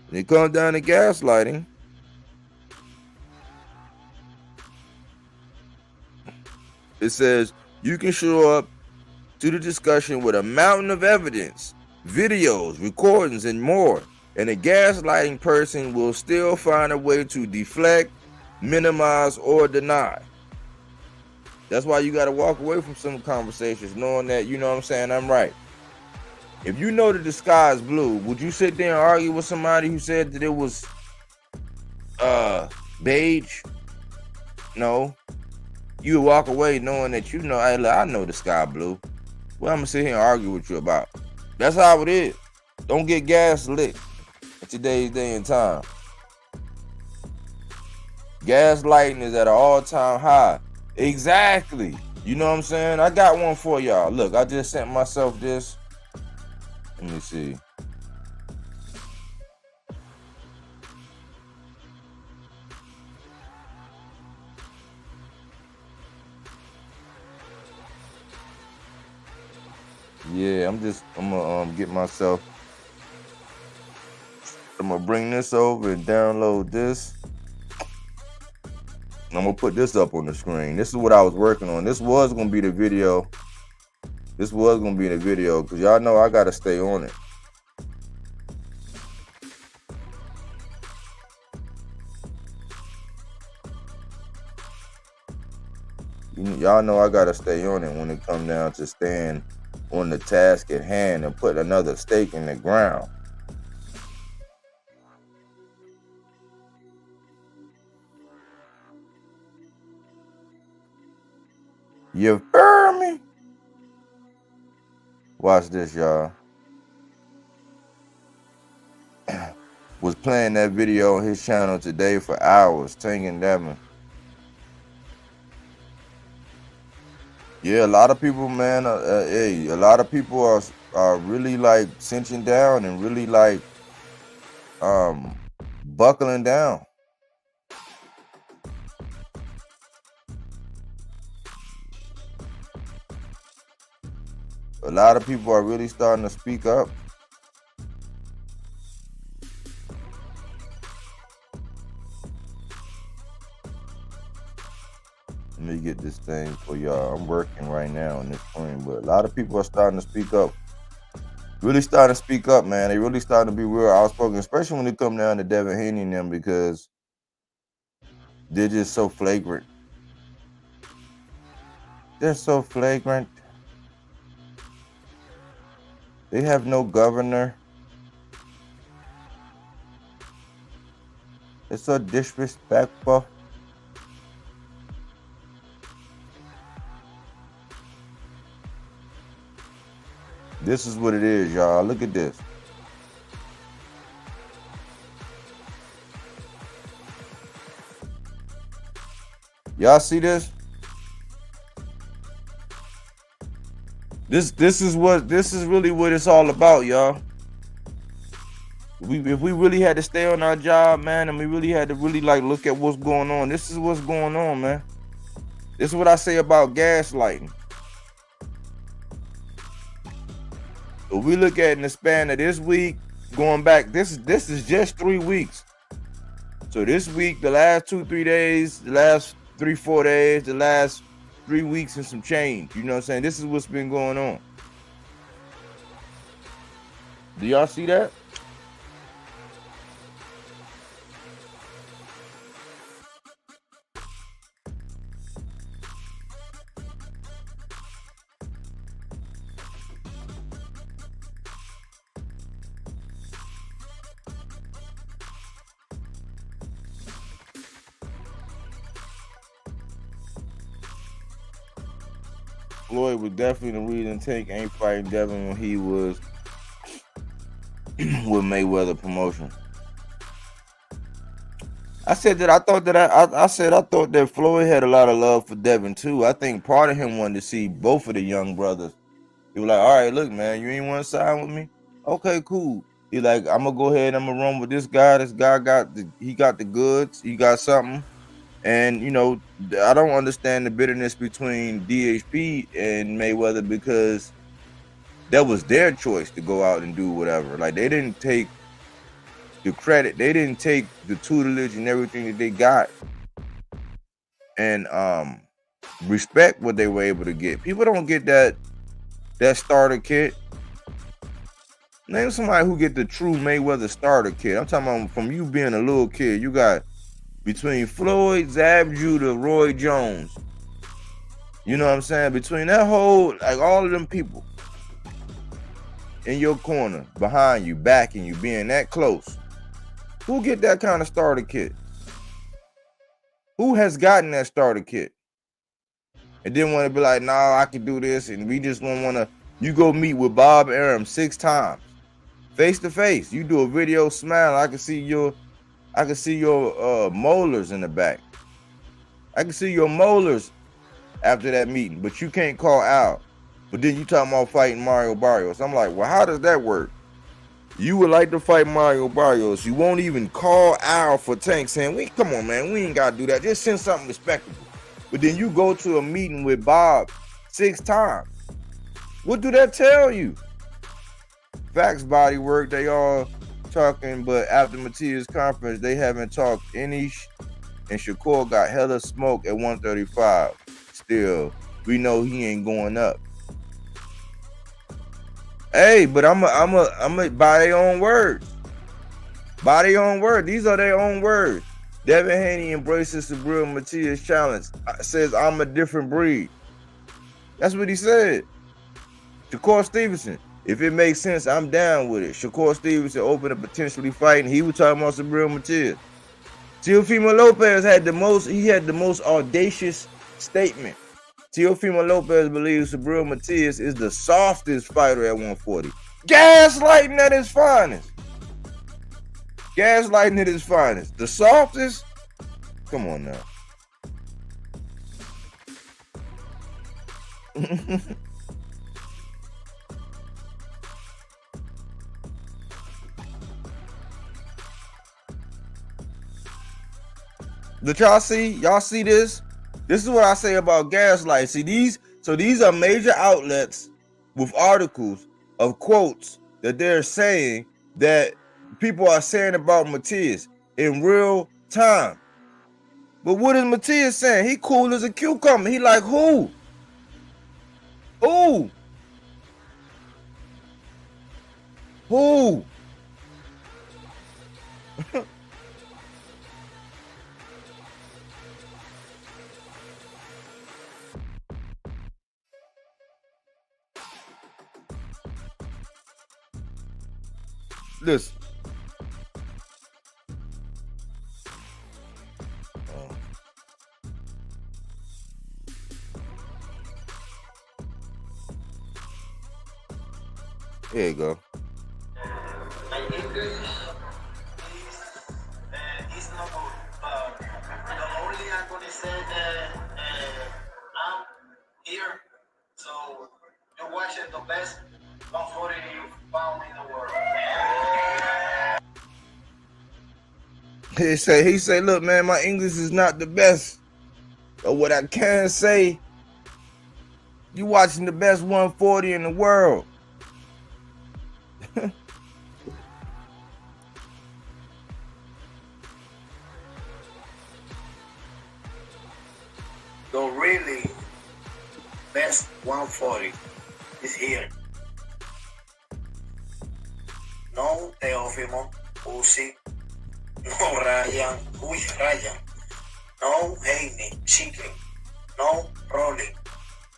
When it comes down to gaslighting, it says you can show up to the discussion with a mountain of evidence, videos, recordings, and more, and a gaslighting person will still find a way to deflect, minimize, or deny. That's why you got to walk away from some conversations knowing that, you know what I'm saying, I'm right. If you know that the sky is blue, would you sit there and argue with somebody who said that it was beige? No. You would walk away knowing that, you know, I know the sky blue. What I'm going to sit here and argue with you about? That's how it is. Don't get gaslit in today's day and time. Gaslighting is at an all-time high. Exactly. You know what I'm saying? I got one for y'all. Look, I just sent myself this. Let me see. Yeah, I'm gonna get myself. I'm gonna bring this over and download this. I'm gonna put this up on the screen. This is what I was working on. This was gonna be the video. Because y'all know I gotta stay on it. Y'all know I gotta stay on it when it comes down to staying on the task at hand and put another stake in the ground. You hear me? Watch this, y'all. Was playing that video on his channel today for hours, Tank and Devin. Yeah, a lot of people, man. Hey, a lot of people are really like cinching down and really like buckling down. A lot of people are really starting to speak up. Let me get this thing for y'all. I'm working right now on this screen, but a lot of people are starting to speak up. Really starting to speak up, man. They really starting to be real outspoken, especially when it come down to Devin Haney and them, because they're just so flagrant. They're so flagrant. They have no governor. It's so disrespectful. This is what it is, y'all. Look at this. Y'all see this? This is really what it's all about, y'all. If we really had to stay on our job, man, and we really had to really like look at what's going on, this is what's going on, man. This is what I say about gaslighting. If we look at in the span of this week, going back, this is just 3 weeks. So this week, the last 2-3 days, the last 3-4 days, the last 3 weeks and some change. You know what I'm saying? This is what's been going on. Do y'all see that? Floyd was definitely the reason Tank ain't fighting Devin when he was with Mayweather promotion. I said that I thought that Floyd had a lot of love for Devin too. I think part of him wanted to see both of the young brothers. He was like, all right, look, man, you ain't want to sign with me? Okay, cool. He like, I'm gonna go ahead, I'm gonna run with this guy. This guy got the goods, he got something. And you know, I don't understand the bitterness between DHP and Mayweather, because that was their choice to go out and do whatever. Like, they didn't take the credit, they didn't take the tutelage and everything that they got and respect what they were able to get. People don't get that starter kit. Name somebody who get the true Mayweather starter kit. I'm talking about from you being a little kid. You got between Floyd, Zab Judah, Roy Jones. You know what I'm saying? Between that whole, like all of them people in your corner, behind you, backing you, being that close. Who get that kind of starter kit? Who has gotten that starter kit? And then want to be like, nah, I can do this, and we just don't want to. You go meet with Bob Arum 6 times, face to face. You do a video, smile. I can see your molars in the back. I can see your molars after that meeting, but you can't call out. But then you talking about fighting Mario Barrios. I'm like, well, how does that work? You would like to fight Mario Barrios. You won't even call out for Tank, saying, come on, man, we ain't got to do that. Just send something respectable. But then you go to a meeting with Bob 6 times. What do that tell you? Facts, body work, they all talking, but after Matias' conference, they haven't talked any. And Shakur got hella smoke at 135. Still, we know he ain't going up. Hey, but I'm a by their own words. By their own word. These are their own words. Devin Haney embraces Subriel Matias challenge. Says, I'm a different breed. That's what he said. Shakur Stevenson, if it makes sense, I'm down with it. Shakur Stevenson open to potentially fighting. He was talking about Subriel Matias. Teofimo Lopez had the most audacious statement. Teofimo Lopez believes Subriel Matias is the softest fighter at 140. Gaslighting at his finest. Gaslighting at his finest. The softest? Come on now. Did y'all see? Y'all see this? This is what I say about gaslight. See, these are major outlets with articles of quotes that they're saying that people are saying about Matias in real time. But what is Matias saying? He cool as a cucumber. He like who? Who? Who? Listen. Here you go. My English is not good, but the only I'm gonna say that I'm here, so you're watching the best 140 pound in the world. He say, look, man, my English is not the best. But what I can say, you watching the best 140 in the world. The really best 140 is here. No Teófimo, Uzi, no Ryan, no Haney, Chicken, no Rolling.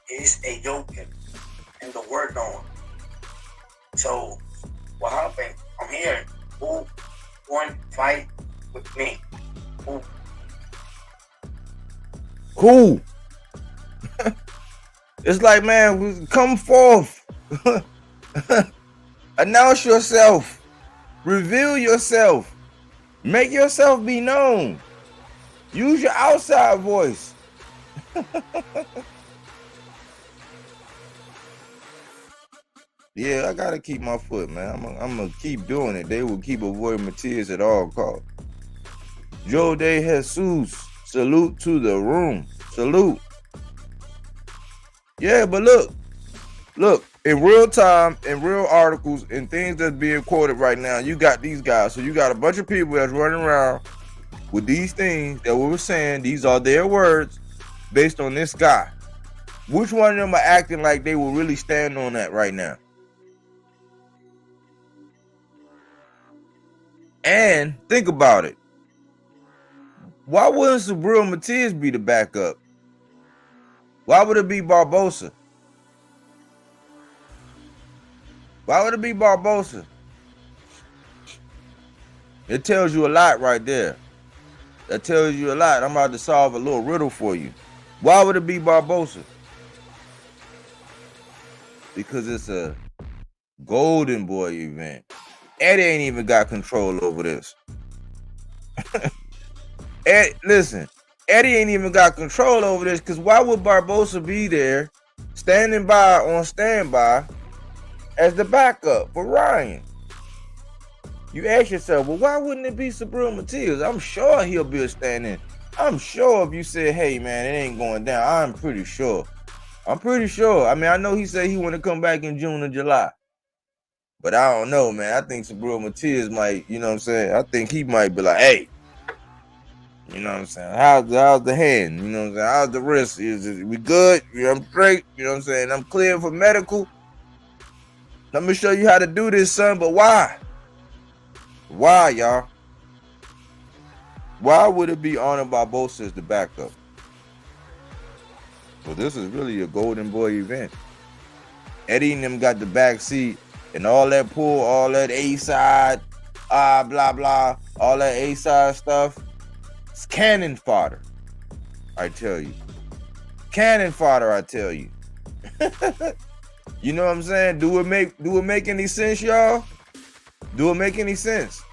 He's a joker, and the word known. So, what happened? I'm here. Who want to fight with me? Who? It's like, man, come forth. Announce yourself. Reveal yourself. Make yourself be known. Use your outside voice. Yeah, I gotta keep my foot, man. I'm gonna keep doing it. They will keep avoiding Matias at all costs. Joe De Jesus, salute to the room. Salute. Yeah, but look, in real time, in real articles, and things that's being quoted right now, you got these guys. So you got a bunch of people that's running around with these things that we were saying. These are their words based on this guy. Which one of them are acting like they will really stand on that right now? And think about it. Why wouldn't Subriel Matias be the backup? Why would it be Barbosa? Why would it be Barbosa? It tells you a lot right there. That tells you a lot. I'm about to solve a little riddle for you. Why would it be Barbosa? Because it's a Golden Boy event. Eddie ain't even got control over this. Listen, Eddie ain't even got control over this, because why would Barbosa be there standing by on standby as the backup for Ryan? You ask yourself, well, why wouldn't it be Subriel Matias? I'm sure he'll be a stand-in. I'm sure if you said, hey, man, it ain't going down, I'm pretty sure. I mean, I know he said he want to come back in June or July. But I don't know, man. I think Subriel Matias might, you know what I'm saying? I think he might be like, hey, you know what I'm saying? How's the hand? You know what I'm saying? How's the wrist? We good? You know, I'm straight. You know what I'm saying? I'm clear for medical. Let me show you how to do this, son. But why? Why, y'all? Why would it be Arnold Barboza as the backup? Well, this is really a golden boy event. Eddie and them got the back seat, and all that pull, all that A-side, blah, blah, all that A-side stuff. It's cannon fodder, I tell you. Cannon fodder, I tell you. You know what I'm saying? Do it make any sense, y'all? Do it make any sense?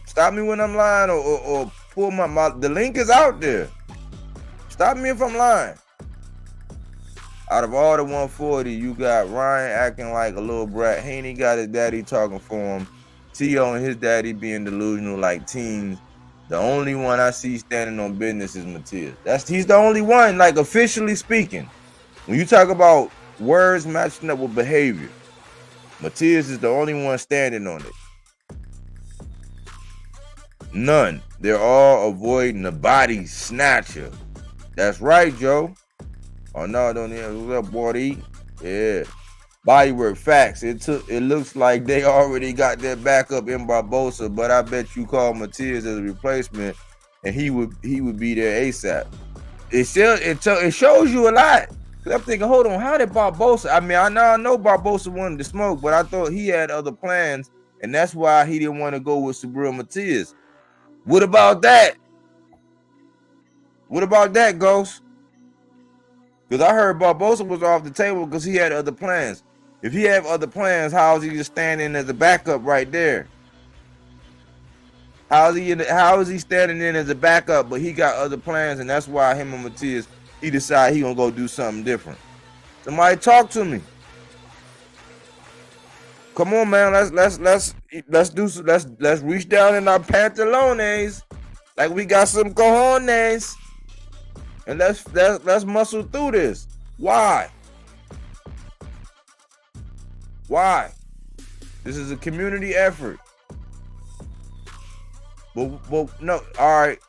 Stop me when I'm lying, or pull the link is out there. Stop me if I'm lying. Out of all the 140, you got Ryan acting like a little brat. Haney got his daddy talking for him. T.O. and his daddy being delusional like teens. The only one I see standing on business is Matias. He's the only one, like officially speaking. When you talk about words matching up with behavior, Matias is the only one standing on it. None. They're all avoiding the body snatcher. That's right, Joe. Oh no, don't hear what's up, boy? Yeah. Bodywork facts. It looks like they already got their backup in Barbosa, but I bet you call Matias as a replacement, and he would be there ASAP. It shows you a lot. Cause I'm thinking, hold on, how did Barbosa? I mean, I know Barbosa wanted to smoke, but I thought he had other plans, and that's why he didn't want to go with Subriel Matias. What about that? What about that, Ghost? Because I heard Barbosa was off the table because he had other plans. If he had other plans, how is he just standing as a backup right there? How is he standing in as a backup, but he got other plans, and that's why him and Matias, he decided he gonna go do something different. Somebody talk to me. Come on, man. Let's reach down in our pantalones like we got some cojones, and let's muscle through this. Why? Why? This is a community effort. But no, all right.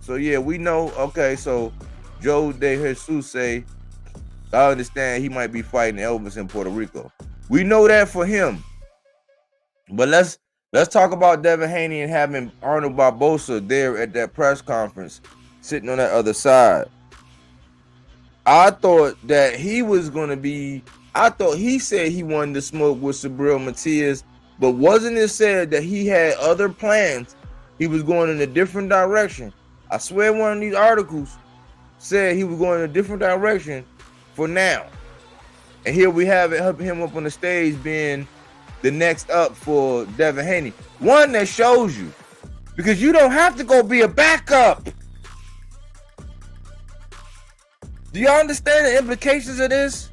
So yeah, we know. Okay, so Joe De Jesus say, I understand he might be fighting Elvis in Puerto Rico. We know that for him. But let's talk about Devin Haney and having Arnold Barboza there at that press conference, sitting on that other side. I thought that he was going to be. I thought he said he wanted to smoke with Subriel Matias, but wasn't it said that he had other plans? He was going in a different direction. I swear one of these articles said he was going in a different direction for now. And here we have him up on the stage being the next up for Devin Haney. One that shows you, because you don't have to go be a backup. Do y'all understand the implications of this?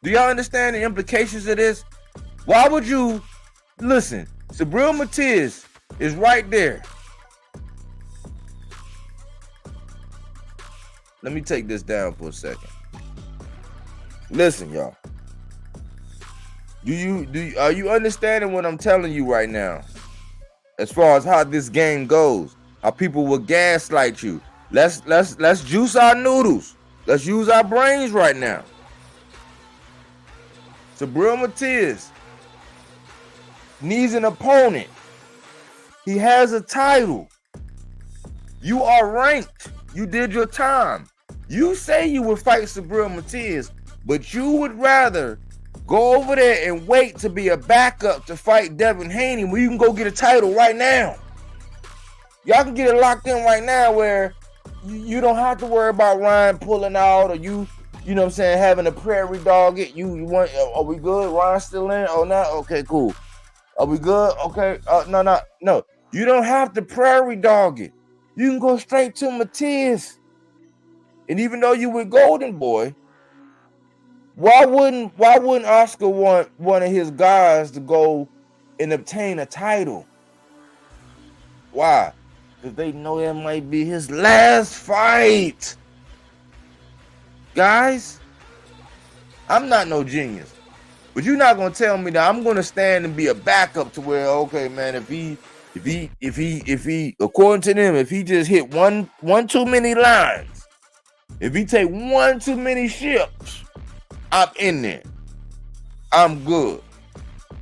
Do y'all understand the implications of this? Why would you listen? Subriel Matias is right there. Let me take this down for a second. Listen, y'all. Are you understanding what I'm telling you right now? As far as how this game goes, how people will gaslight you. Let's juice our noodles. Let's use our brains right now. Subriel Matias needs an opponent. He has a title. You are ranked. You did your time. You say you would fight Subriel Matias, but you would rather go over there and wait to be a backup to fight Devin Haney when you can go get a title right now. Y'all can get it locked in right now where you don't have to worry about Ryan pulling out, or you know what I'm saying, having a prairie dog it. You want, are we good? Ryan's still in? Oh, no? Okay, cool. Are we good? Okay. No. You don't have to prairie dog it. You can go straight to Matias. And even though you with Golden Boy, why wouldn't Oscar want one of his guys to go and obtain a title? Why? Because they know that might be his last fight. Guys, I'm not no genius, but you're not gonna tell me that I'm gonna stand and be a backup to where, okay, man, if he, according to them, if he just hit one too many lines, if he take one too many ships, I'm in there. I'm good.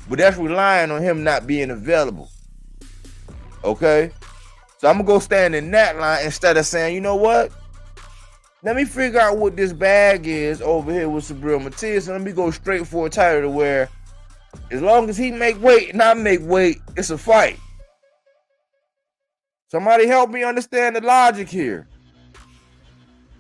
But that's relying on him not being available. Okay? So I'm gonna go stand in that line instead of saying, you know what? Let me figure out what this bag is over here with Subriel Matias, and let me go straight for a title to where as long as he make weight and I make weight, it's a fight. Somebody help me understand the logic here.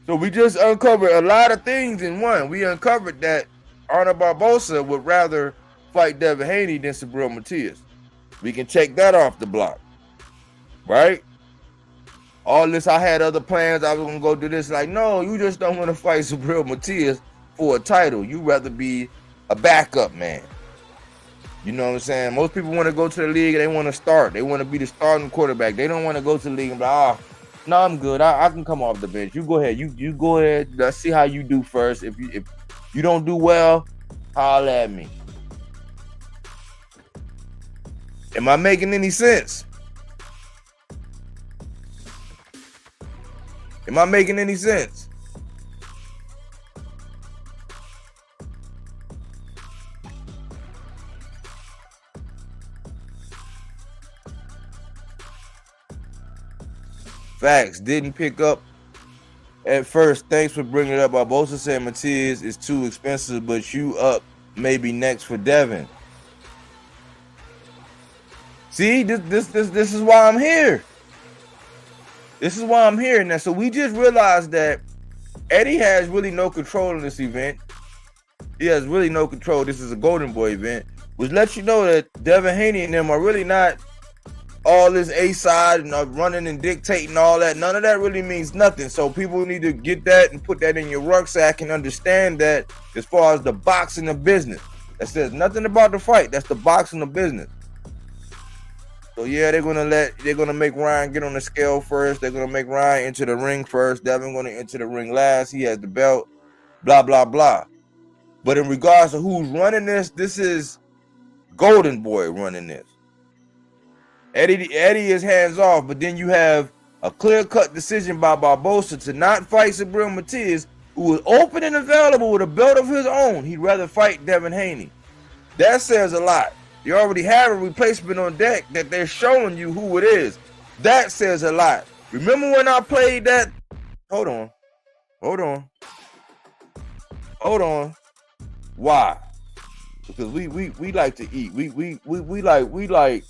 So we just uncovered a lot of things in one. We uncovered that Arnold Barboza would rather fight Devin Haney than Subriel Matias. We can check that off the block, right? All this, I had other plans. I was gonna go do this. Like, no, you just don't want to fight Subriel Matias for a title. You rather be a backup man. You know what I'm saying? Most people want to go to the league and they want to start. They want to be the starting quarterback. They don't want to go to the league and be like, oh, no, I'm good. I can come off the bench. You go ahead. You go ahead. Let's see how you do first. If you don't do well, holler at me. Am I making any sense? Am I making any sense? Facts. Didn't pick up at first. Thanks for bringing it up. Barbosa said Matias is too expensive, but you up maybe next for Devin. See, this is why I'm here. This is why I'm here now. So we just realized that Eddie has really no control in this event. He has really no control. This is a Golden Boy event, which lets you know that Devin Haney and them are really not all this A-side and running and dictating all that. None of that really means nothing. So people need to get that and put that in your rucksack and understand that as far as the boxing of business, that says nothing about the fight. That's the boxing of business. So yeah, they're gonna make Ryan get on the scale first. They're gonna make Ryan enter the ring first. Devin gonna enter the ring last. He has the belt. Blah blah blah. But in regards to who's running this is Golden Boy running this. Eddie is hands off, but then you have a clear-cut decision by Barbosa to not fight Subriel Matias, who was open and available with a belt of his own. He'd rather fight Devin Haney. That says a lot. You already have a replacement on deck that they're showing you who it is. That says a lot. Remember when I played that? Hold on. Why? Because we like to eat. We like.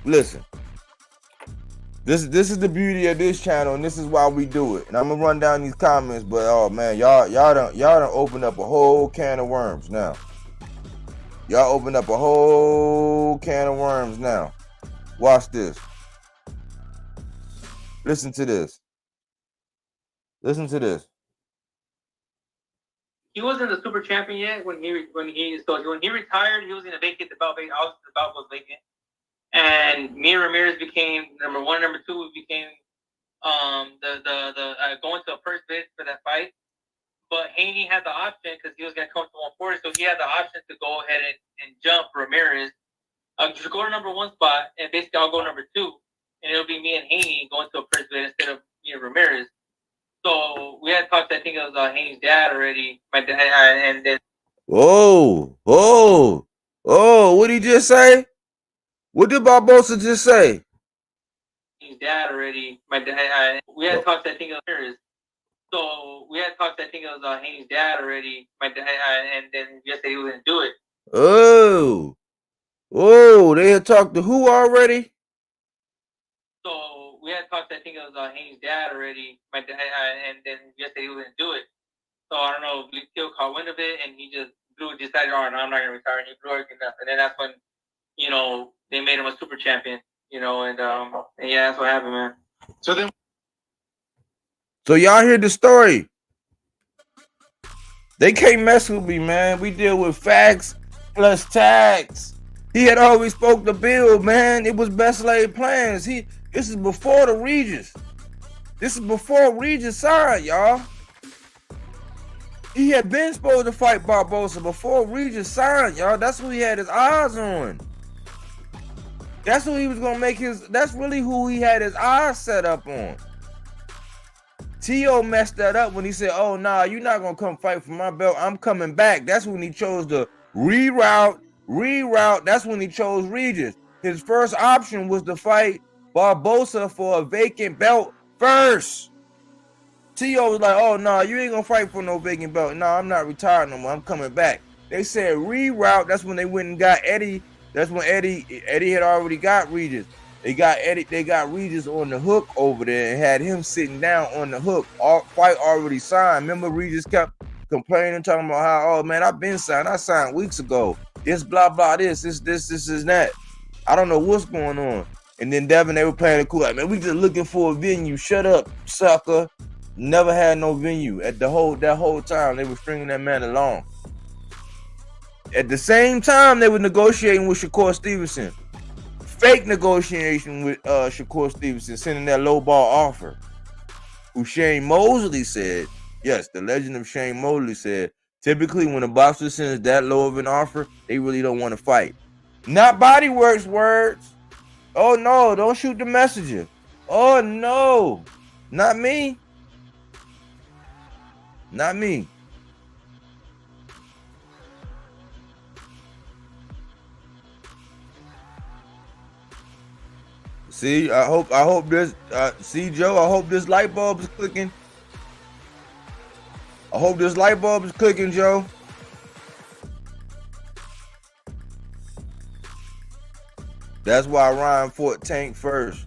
Listen. This is the beauty of this channel, and this is why we do it. And I'm gonna run down these comments, but oh man, y'all done open up a whole can of worms now. Y'all open up a whole can of worms now. Watch this. Listen to this. He wasn't the super champion yet when he retired. He was going to vacate the belt. The belt was vacant, and me and Ramirez became number one, number two. We became going to a first bid for that fight. But Haney had the option because he was going to come to 140, so he had the option to go ahead and jump Ramirez. Just go to number one spot, and basically I'll go number two, and it'll be me and Haney going to a first bid instead of me and Ramirez. So we had talked. I think it was Haney's dad already. My dad, and then. Whoa! What did he just say? What did Barbosa just say? Haney's dad already. My dad. We had talked. I think it was Ramirez. So we had talked. I think it was Haney's dad already. My dad, and then he said he was gonna do it. Oh! They had talked to who already? So we had talked. I think it was Haney's dad already. My dad, and then he said he was gonna do it. So I don't know. Leo caught wind of it, and he just decided, "Oh, no, I'm not gonna retire." And he blew it enough, and then that's when, they made him a super champion. And yeah, that's what happened, man. So y'all hear the story. They can't mess with me, man. We deal with facts plus tax. He had always spoke the bill, man. It was best laid plans. This is before the Regis. This is before Regis signed, y'all. He had been supposed to fight Barbosa before Regis signed, y'all. That's who he had his eyes on. That's who he was gonna make that's really who he had his eyes set up on. T.O. messed that up when he said, "Oh, nah, you're not gonna come fight for my belt. I'm coming back." That's when he chose to reroute. That's when he chose Regis. his first option was to fight Barbosa for a vacant belt first. T.O. was like, oh, no, you ain't going to fight for no vacant belt. No, I'm not retired no more. I'm coming back. They said reroute. That's when they went and got Eddie. That's when Eddie had already got Regis. They got Regis on the hook over there and had him sitting down on the hook. Fight already signed. Remember, Regis kept complaining, talking about how, oh, man, I've been signed. I signed weeks ago. This, blah, blah, this, is that. I don't know what's going on. And then Devin, they were playing it cool. Like, man, we just looking for a venue. Shut up, sucker. Never had no venue. That whole time, they were stringing that man along. At the same time, they were negotiating with Shakur Stevenson. Fake negotiation with Shakur Stevenson, sending that lowball offer. Who Shane Mosley said, yes, the legend of Shane Mosley said, typically when a boxer sends that low of an offer, they really don't want to fight. Not Bodyworks words. Oh, no, don't shoot the messenger. Oh, no, not me. Not me. See, I hope this. See, Joe, I hope this light bulb is clicking. I hope this light bulb is clicking, Joe. That's why Ryan fought Tank first,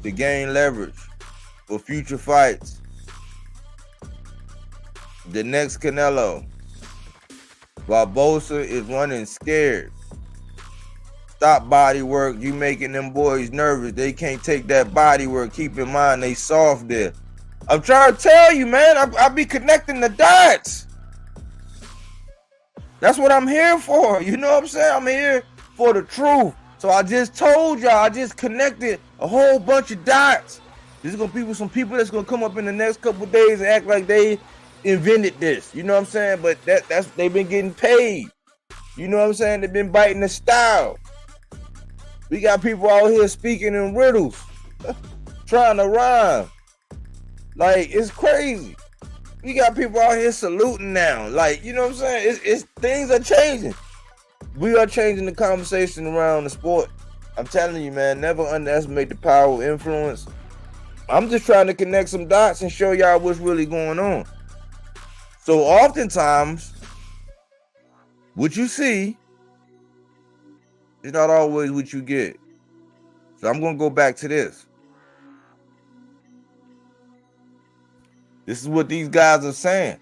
to gain leverage for future fights. The next Canelo. Barbosa is running scared. Stop body work. You making them boys nervous. They can't take that body work. Keep in mind they soft there. I'm trying to tell you, man. I be connecting the dots. That's what I'm here for. You know what I'm saying? I'm here for the truth. So I just told y'all. I just connected a whole bunch of dots. There's gonna be some people that's gonna come up in the next couple of days and act like they invented this. You know what I'm saying? But that's they've been getting paid. You know what I'm saying? They've been biting the style. We got people out here speaking in riddles, trying to rhyme. Like, it's crazy. We got people out here saluting now. Like, you know what I'm saying? It's things are changing. We are changing the conversation around the sport. I'm telling you, man, never underestimate the power of influence. I'm just trying to connect some dots and show y'all what's really going on. So oftentimes, what you see is not always what you get. So I'm going to go back to this. This is what these guys are saying.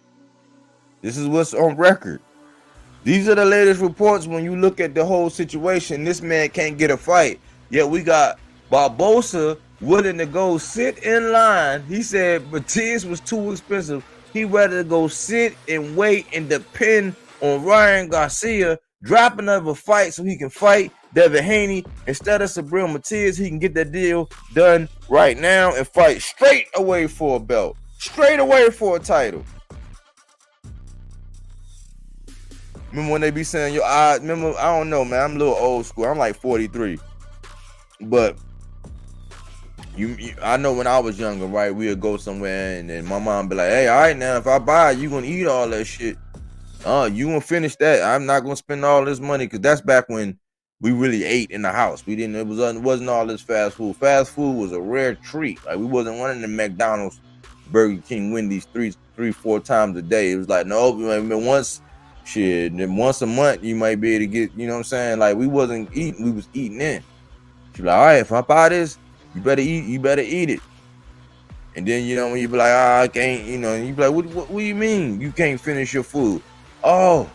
This is what's on record. These are the latest reports when you look at the whole situation. This man can't get a fight. Yet we got Barbosa willing to go sit in line. He said Matias was too expensive. He'd rather go sit and wait and depend on Ryan Garcia dropping another fight so he can fight Devin Haney instead of Subriel Matias. He can get that deal done right now and fight straight away for a belt. Straight away for a title. Remember when they be saying your eyes? Remember, I don't know, man. I'm a little old school. I'm like 43. But I know when I was younger, right? We would go somewhere and then my mom be like, hey, all right, now, if I buy it, you going to eat all that shit. You going to finish that. I'm not going to spend all this money because that's back when we really ate in the house. We didn't, it wasn't all this fast food. Fast food was a rare treat. Like, we wasn't running to McDonald's, Burger King, Wendy's 3-4 times a day. It was like, no, once a month you might be able to get, you know what I'm saying? Like, we wasn't eating, we was eating in. She be like, all right, if I buy this, you better eat it. And then, you know, when you be like, I can't, you know, and you be like, what do you mean you can't finish your food? Oh,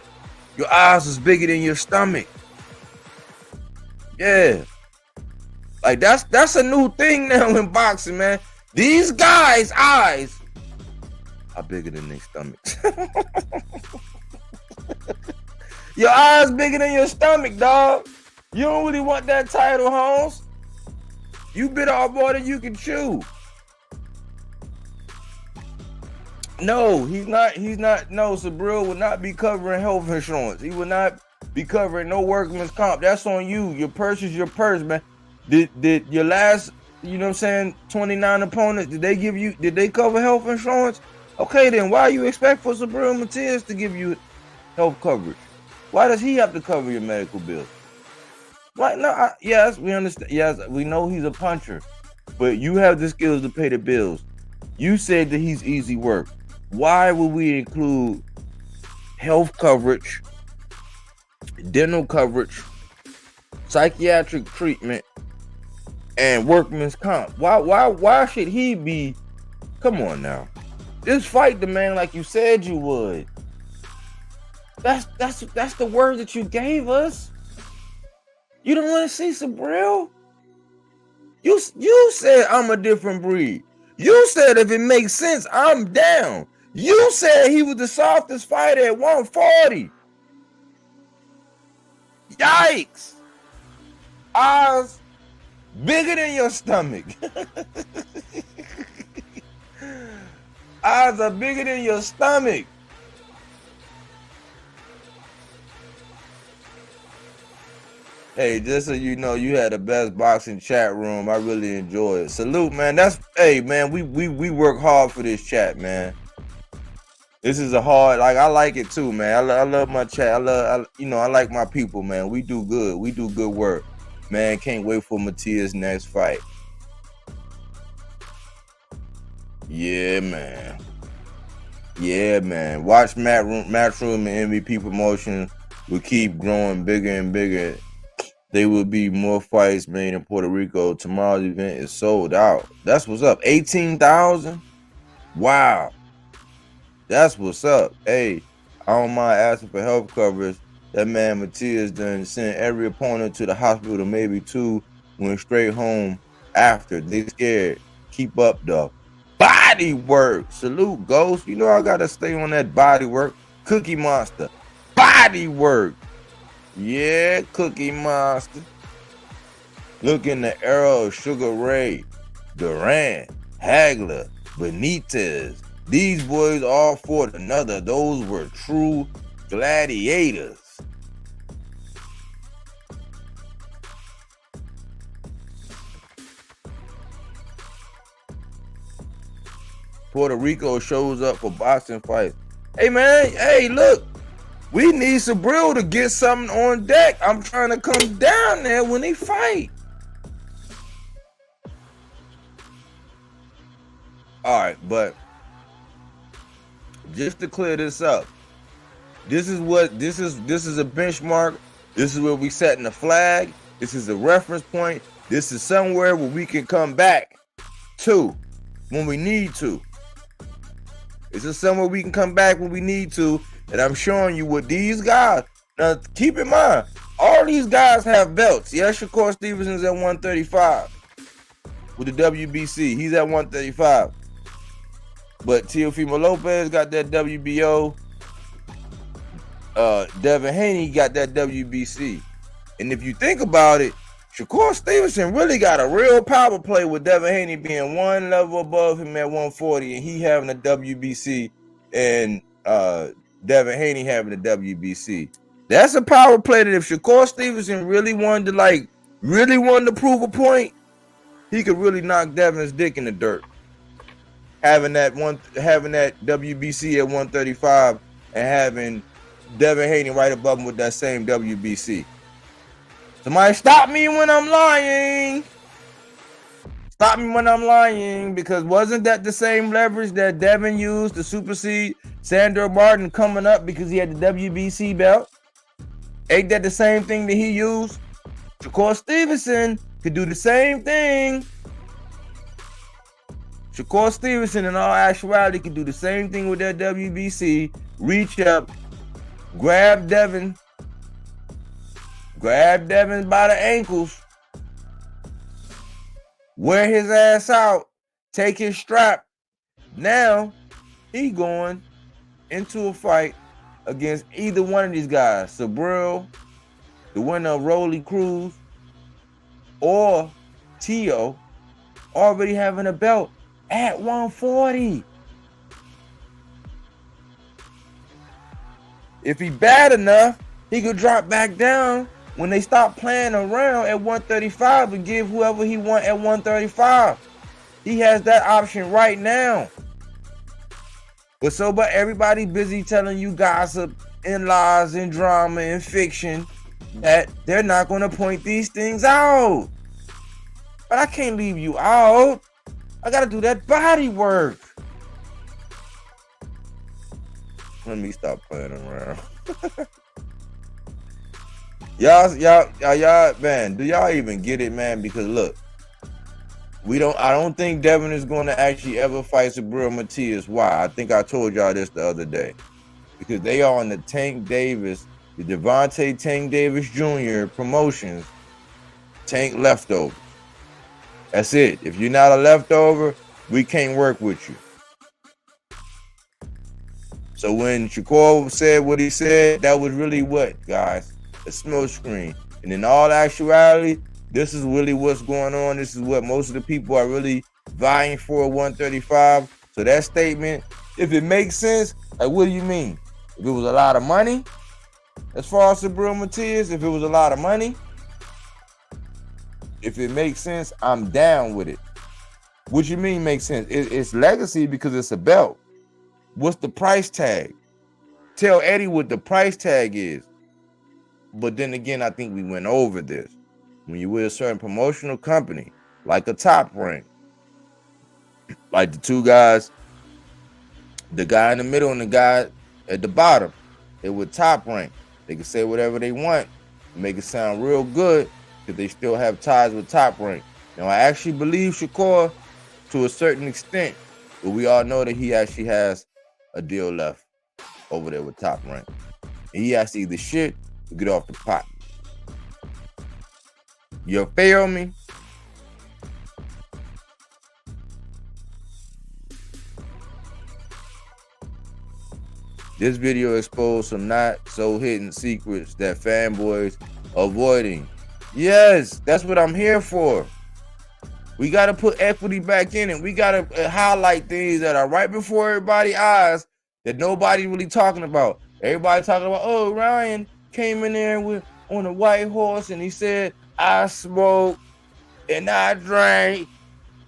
your eyes is bigger than your stomach. Yeah. Like, that's a new thing now in boxing, man. These guys' eyes are bigger than their stomachs. Your eyes bigger than your stomach, dog. You don't really want that title, Holmes. You bit off more than you can chew. No, he's not. No, Subriel will not be covering health insurance. He will not be covering no workman's comp. That's on you. Your purse is your purse, man. Did your last, you know what I'm saying, 29 opponents, did they cover health insurance? Okay, then why you expect for Subriel Matias to give you health coverage? Why does he have to cover your medical bills? Like, no, yes, we understand. Yes, we know he's a puncher, but you have the skills to pay the bills. You said that he's easy work. Why would we include health coverage, dental coverage, psychiatric treatment, and workman's comp? Why should he be? Come on now, just fight the man like you said you would. That's the word that you gave us. You don't want to see Subriel? You said I'm a different breed. You said if it makes sense, I'm down. You said he was the softest fighter at 140. Yikes. Eyes bigger than your stomach. Eyes are bigger than your stomach. Hey, just so you know, you had the best boxing chat room. I really enjoy it. Salute, man. Hey, man, we work hard for this chat, man. This is a hard, like, I like it too, man. I love my chat. I like my people, man. We do good. We do good work. Man, can't wait for Matias' next fight. Yeah, man. Yeah, man. Watch Matchroom and MVP Promotion will keep growing bigger and bigger. There will be more fights made in Puerto Rico. Tomorrow's event is sold out. That's what's up. 18,000? Wow. That's what's up. Hey, I don't mind asking for health coverage. That man Matias done sent every opponent to the hospital, maybe two, went straight home after. They scared. Keep up though. Body work. Salute, Ghost. You know I gotta stay on that body work. Cookie Monster. Body work. Yeah, Cookie Monster. Look in the era of Sugar Ray, Duran, Hagler, Benitez. These boys all fought another. Those were true gladiators. Puerto Rico shows up for boxing fights. Hey, man. Hey, look. We need Subriel to get something on deck. I'm trying to come down there when they fight. All right, but just to clear this up, this is a benchmark. This is where we setting the flag. This is a reference point. This is somewhere where we can come back to when we need to. This is somewhere we can come back when we need to. And I'm showing you what these guys, now keep in mind, all these guys have belts. Yes, Shakur Stevenson's at 135 with the WBC. He's at 135. But Teofimo Lopez got that WBO. Devin Haney got that WBC. And if you think about it, Shakur Stevenson really got a real power play with Devin Haney being one level above him at 140 and he having a WBC and Devin Haney having a WBC. That's a power play that if Shakur Stevenson really wanted to prove a point, he could really knock Devin's dick in the dirt. Having that WBC at 135 and having Devin Haney right above him with that same WBC. Somebody stop me when I'm lying. Stop me when I'm lying, because wasn't that the same leverage that Devin used to supersede Sandor Martin coming up because he had the WBC belt? Ain't that the same thing that he used? Shakur Stevenson could do the same thing. Shakur Stevenson, in all actuality, could do the same thing with that WBC. Reach up, grab Devin by the ankles, wear his ass out, take his strap. Now he going into a fight against either one of these guys, Subriel, the winner of Rolly Cruz, or Tio, already having a belt at 140. If he bad enough, he could drop back down when they stop playing around at 135 and give whoever he want at 135. He has that option right now. But everybody busy telling you gossip and lies and drama and fiction that they're not going to point these things out. But I can't leave you out. I got to do that body work. Let me stop playing around. y'all, man, do y'all even get it, man? Because look, I don't think Devin is going to actually ever fight Subriel Matias. Why? I think I told y'all this the other day. Because they are on the Tank Davis, the Devontae Tank Davis Jr. promotions, Tank leftover. That's it. If you're not a leftover, we can't work with you. So when Shakur said what he said, that was really what, guys? A smoke screen. And in all actuality, this is really what's going on. This is what most of the people are really vying for, 135. So that statement, if it makes sense, like, what do you mean? If it was a lot of money, as far as Subriel Matias, if it was a lot of money, if it makes sense, I'm down with it. What you mean makes sense? It's legacy because it's a belt. What's the price tag? Tell Eddie what the price tag is. But then again, I think we went over this. When you're with a certain promotional company, like a Top Rank, like the two guys, the guy in the middle and the guy at the bottom, they were Top Rank. They can say whatever they want, make it sound real good, because they still have ties with Top Rank. Now, I actually believe Shakur to a certain extent, but we all know that he actually has a deal left over there with Top Rank. And he has to either shit or get off the pot. You feel me? This video exposed some not so hidden secrets that fanboys are avoiding. Yes, that's what I'm here for. We got to put equity back in it. We got to highlight things that are right before everybody's eyes that nobody really talking about. Everybody talking about, oh, Ryan came in there on a white horse and he said, I smoke and I drank.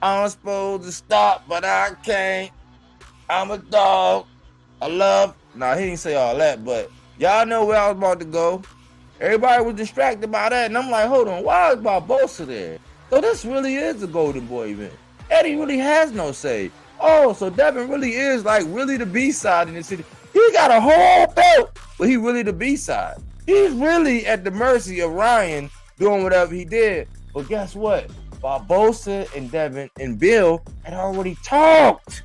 I'm supposed to stop, but I can't. I'm a dog. I love. Nah, he didn't say all that, but y'all know where I was about to go. Everybody was distracted by that, and I'm like, hold on, why is Barbosa there? So this really is a Golden Boy event. Eddie really has no say. Oh, so Devin really is like really the B-side in the city. He got a whole belt, but he really the B-side. He's really at the mercy of Ryan doing whatever he did. But guess what? Barbosa and Devin and Bill had already talked.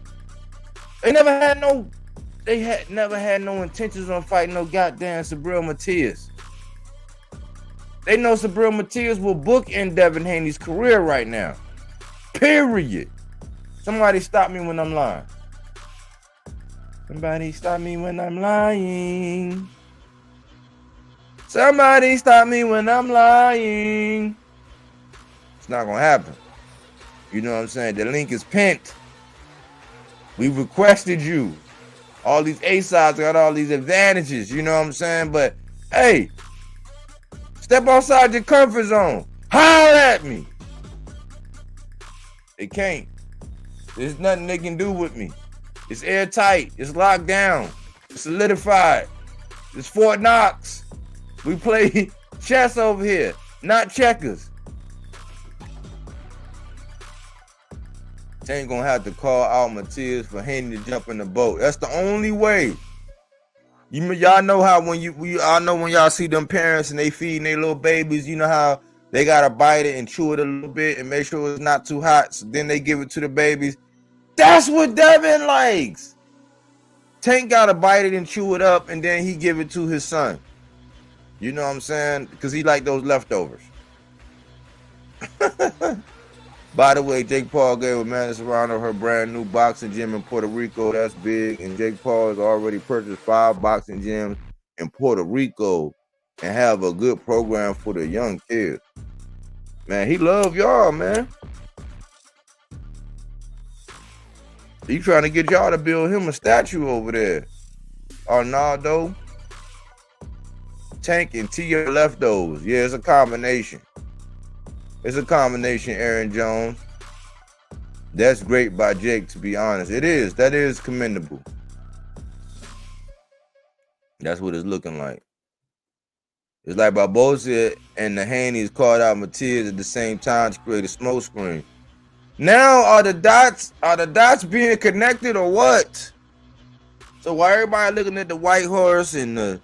They never had no intentions on fighting no goddamn Subriel Matias. They know Subriel Matias will bookend Devin Haney's career right now. Period. Somebody stop me when I'm lying. Somebody stop me when I'm lying. Somebody stop me when I'm lying. It's not gonna happen. You know what I'm saying? The link is pinned. We requested you. All these A-sides got all these advantages, you know what I'm saying? But hey, step outside your comfort zone. Holler at me. They can't. There's nothing they can do with me. It's airtight. It's locked down. It's solidified. It's Fort Knox. We play chess over here, not checkers. Ain't gonna have to call out Matias for Haney to jump in the boat. That's the only way. Y'all know how when y'all see them parents and they feeding their little babies, you know how they gotta bite it and chew it a little bit and make sure it's not too hot. So then they give it to the babies. That's what Devin likes. Tank gotta bite it and chew it up, and then he give it to his son. You know what I'm saying? Because he like those leftovers. By the way, Jake Paul gave Amanda Serrano her brand new boxing gym in Puerto Rico. That's big. And Jake Paul has already purchased 5 boxing gyms in Puerto Rico and have a good program for the young kids. Man, he love y'all, man. He trying to get y'all to build him a statue over there. Arnaldo, Tank, and Tia leftovers. Yeah, it's a combination. It's a combination, Aaron Jones. That's great by Jake, to be honest. It is. That is commendable. That's what it's looking like. It's like Barbosa and the Haneys called out Matias at the same time to create a smoke screen. Now are the dots being connected or what? So while everybody looking at the white horse and the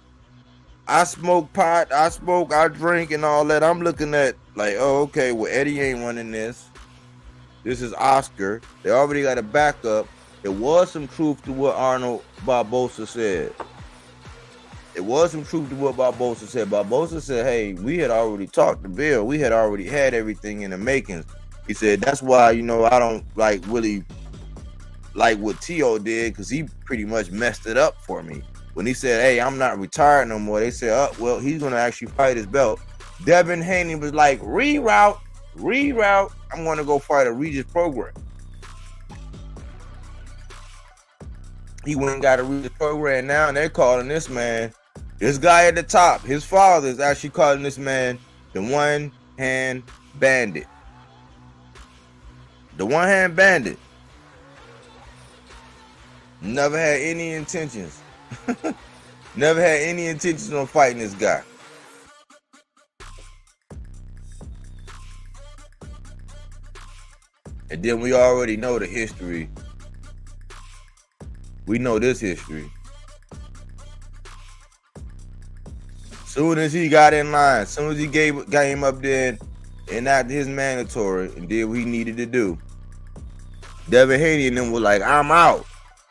I smoke pot, I drink and all that, I'm looking at like, oh, okay, well, Eddie ain't running this. This is Oscar. They already got a backup. There was some truth to what Arnold Barboza said. It was some truth to what Barboza said. Barboza said, hey, we had already talked to Bill. We had already had everything in the makings. He said, that's why, you know, I don't like really like what T.O. did, because he pretty much messed it up for me. When he said, hey, I'm not retired no more, they said, oh, well, he's going to actually fight his belt. Devin Haney was like, reroute. I'm going to go fight a Regis program. He went and got a Regis program now, and they're calling this man, this guy at the top, his father is actually calling this man the one-hand bandit. The one-hand bandit. Never had any intentions. Never had any intentions on fighting this guy. And then we already know the history. We know this history. Soon as he got in line, soon as he got him up there and after his mandatory and did what he needed to do, Devin Haney and them were like, I'm out.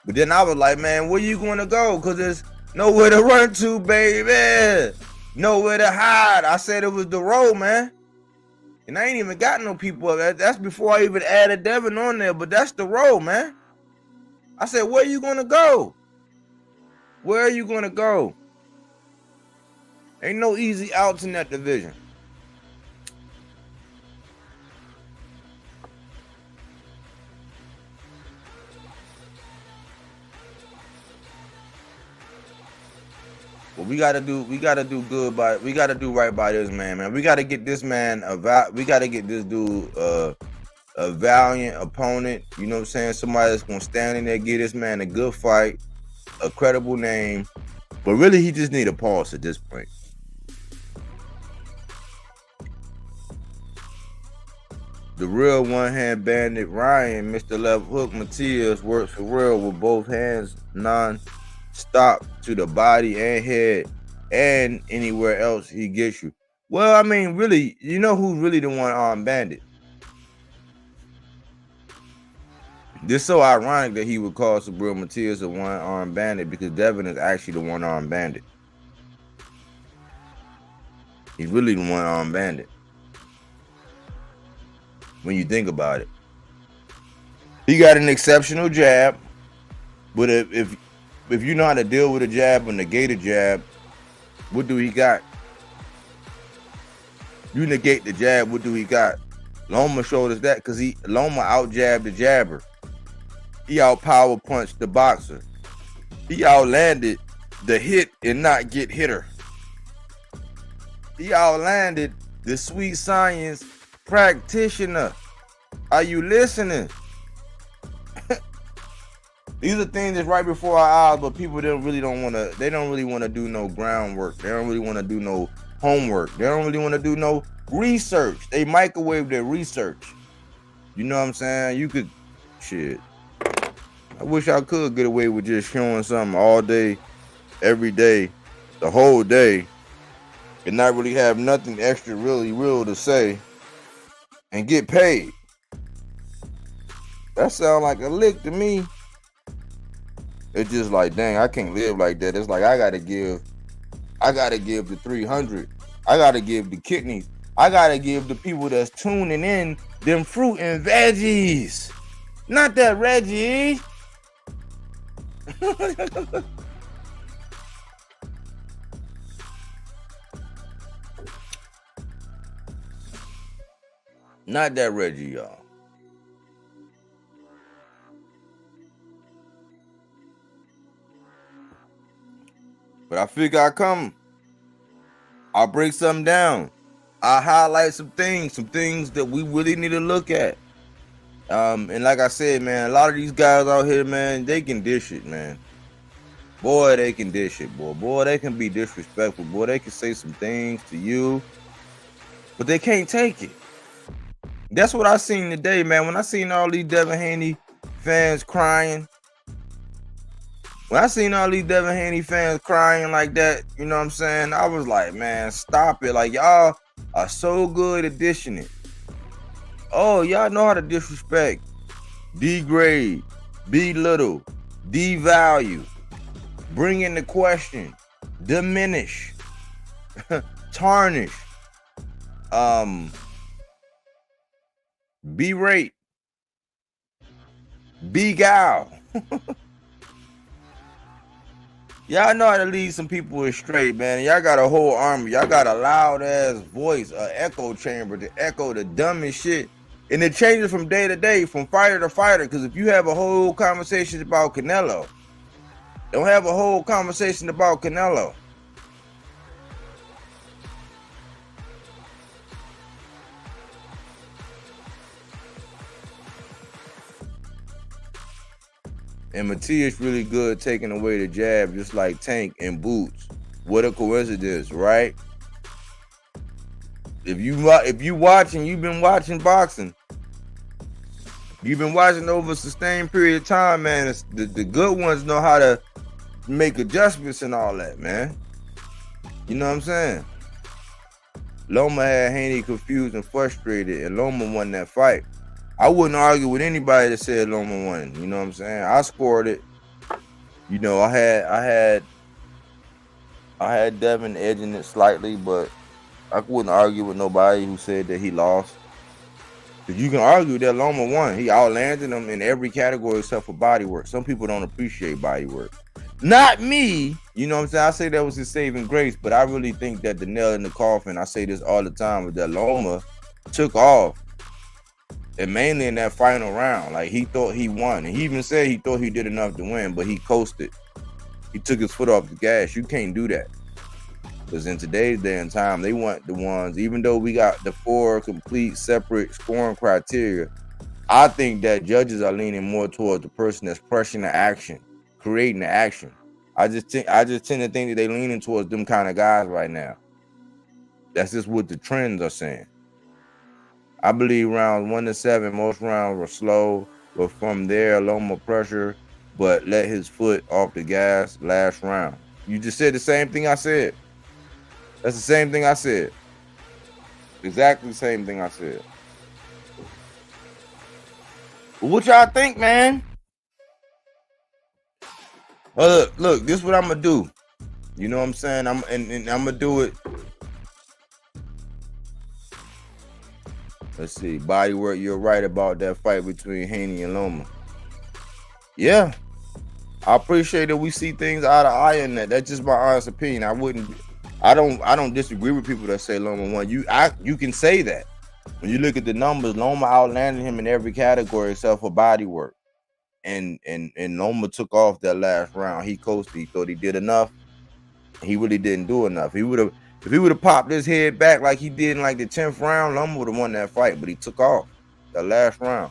But then I was like, man, where you going to go? Because there's nowhere to run to, baby. Nowhere to hide. I said it was the road, man. And I ain't even got no people up there. That's before I even added Devin on there, but that's the road, man. I said, where are you going to go? Where are you going to go? Ain't no easy outs in that division. Well, we gotta do good by, we gotta do right by this man. We gotta get this man we gotta get this dude a valiant opponent. You know what I'm saying? Somebody that's gonna stand in there, give this man a good fight, a credible name. But really, he just need a pause at this point. The real one-hand bandit Ryan, Mr. Left Hook Matias, works for real with both hands non-stop to the body and head and anywhere else he gets you. Well, I mean, really, you know who's really the one-armed bandit? This is so ironic that he would call Subriel Matias a one-armed bandit, because Devin is actually the one-armed bandit. He's really the one-armed bandit when you think about it. He got an exceptional jab, but if you know how to deal with a jab and negate a jab, what do he got? You negate the jab, what do he got? Lomo showed us that, because Lomo out-jabbed the jabber. He out-power punched the boxer. He outlanded the hit and not get hitter. He outlanded the sweet science practitioner. Are you listening? These are things that's right before our eyes, but people they don't really want to do no groundwork. They don't really want to do no homework. They don't really want to do no research. They microwave their research. You know what I'm saying? You could, shit. I wish I could get away with just showing something all day, every day, the whole day, and not really have nothing extra really real to say and get paid. That sounds like a lick to me. It's just like, dang, I can't live like that. It's like I gotta give the 300. I gotta give the kidneys. I gotta give the people that's tuning in them fruit and veggies. Not that Reggie. Not that Reggie, y'all. But I figure I come. I'll break something down. I'll highlight some things that we really need to look at. And like I said, man, a lot of these guys out here, man, they can dish it, man. boy, they can dish it, boy. Boy, they can be disrespectful. Boy, they can say some things to you, but they can't take it. That's what I seen today, man. When I seen all these Devin Haney fans crying, like that, you know what I'm saying? I was like, man, stop it. Like, y'all are so good at dishing it. Oh, y'all know how to disrespect, degrade, belittle, devalue, bring into question, diminish, tarnish, berate, beguile. Y'all know how to lead some people astray, man. Y'all got a whole army. Y'all got a loud ass voice, an echo chamber to echo the dumbest shit. And it changes from day to day, from fighter to fighter. Because if you have a whole conversation about Canelo, don't have a whole conversation about Canelo. And Matias really good taking away the jab, just like Tank and Boots. What a coincidence, right? If you watching, you've been watching boxing. You've been watching over a sustained period of time, man. The good ones know how to make adjustments and all that, man. You know what I'm saying? Lomo had Haney confused and frustrated, and Lomo won that fight. I wouldn't argue with anybody that said Lomo won. You know what I'm saying? I scored it. You know, I had Devin edging it slightly, but I wouldn't argue with nobody who said that he lost. Because you can argue that Lomo won. He outlanded him in every category except for body work. Some people don't appreciate body work. Not me. You know what I'm saying? I say that was his saving grace, but I really think that the nail in the coffin, I say this all the time, was that Lomo took off. And mainly in that final round, like he thought he won. And he even said he thought he did enough to win, but he coasted. He took his foot off the gas. You can't do that. Because in today's day and time, they want the ones, even though we got the 4 complete separate scoring criteria, I think that judges are leaning more towards the person that's pressing the action, creating the action. I just tend to think that they're leaning towards them kind of guys right now. That's just what the trends are saying. I believe rounds 1 to 7, most rounds were slow, but from there, Lomo pressure, but let his foot off the gas last round. You just said the same thing I said. That's the same thing I said. Exactly the same thing I said. What y'all think, man? Look, this is what I'm gonna do. You know what I'm saying? I'm gonna do it. Let's see. Body work, you're right about that fight between Haney and Lomo. Yeah. I appreciate that we see things eye to eye in that. That's just my honest opinion. I don't disagree with people that say Lomo won. You can say that. When you look at the numbers, Lomo outlanded him in every category except for body work. And Lomo took off that last round. He coasted. He thought he did enough. He really didn't do enough. If he would have popped his head back like he did in like the 10th round, Lomo would have won that fight, but he took off the last round.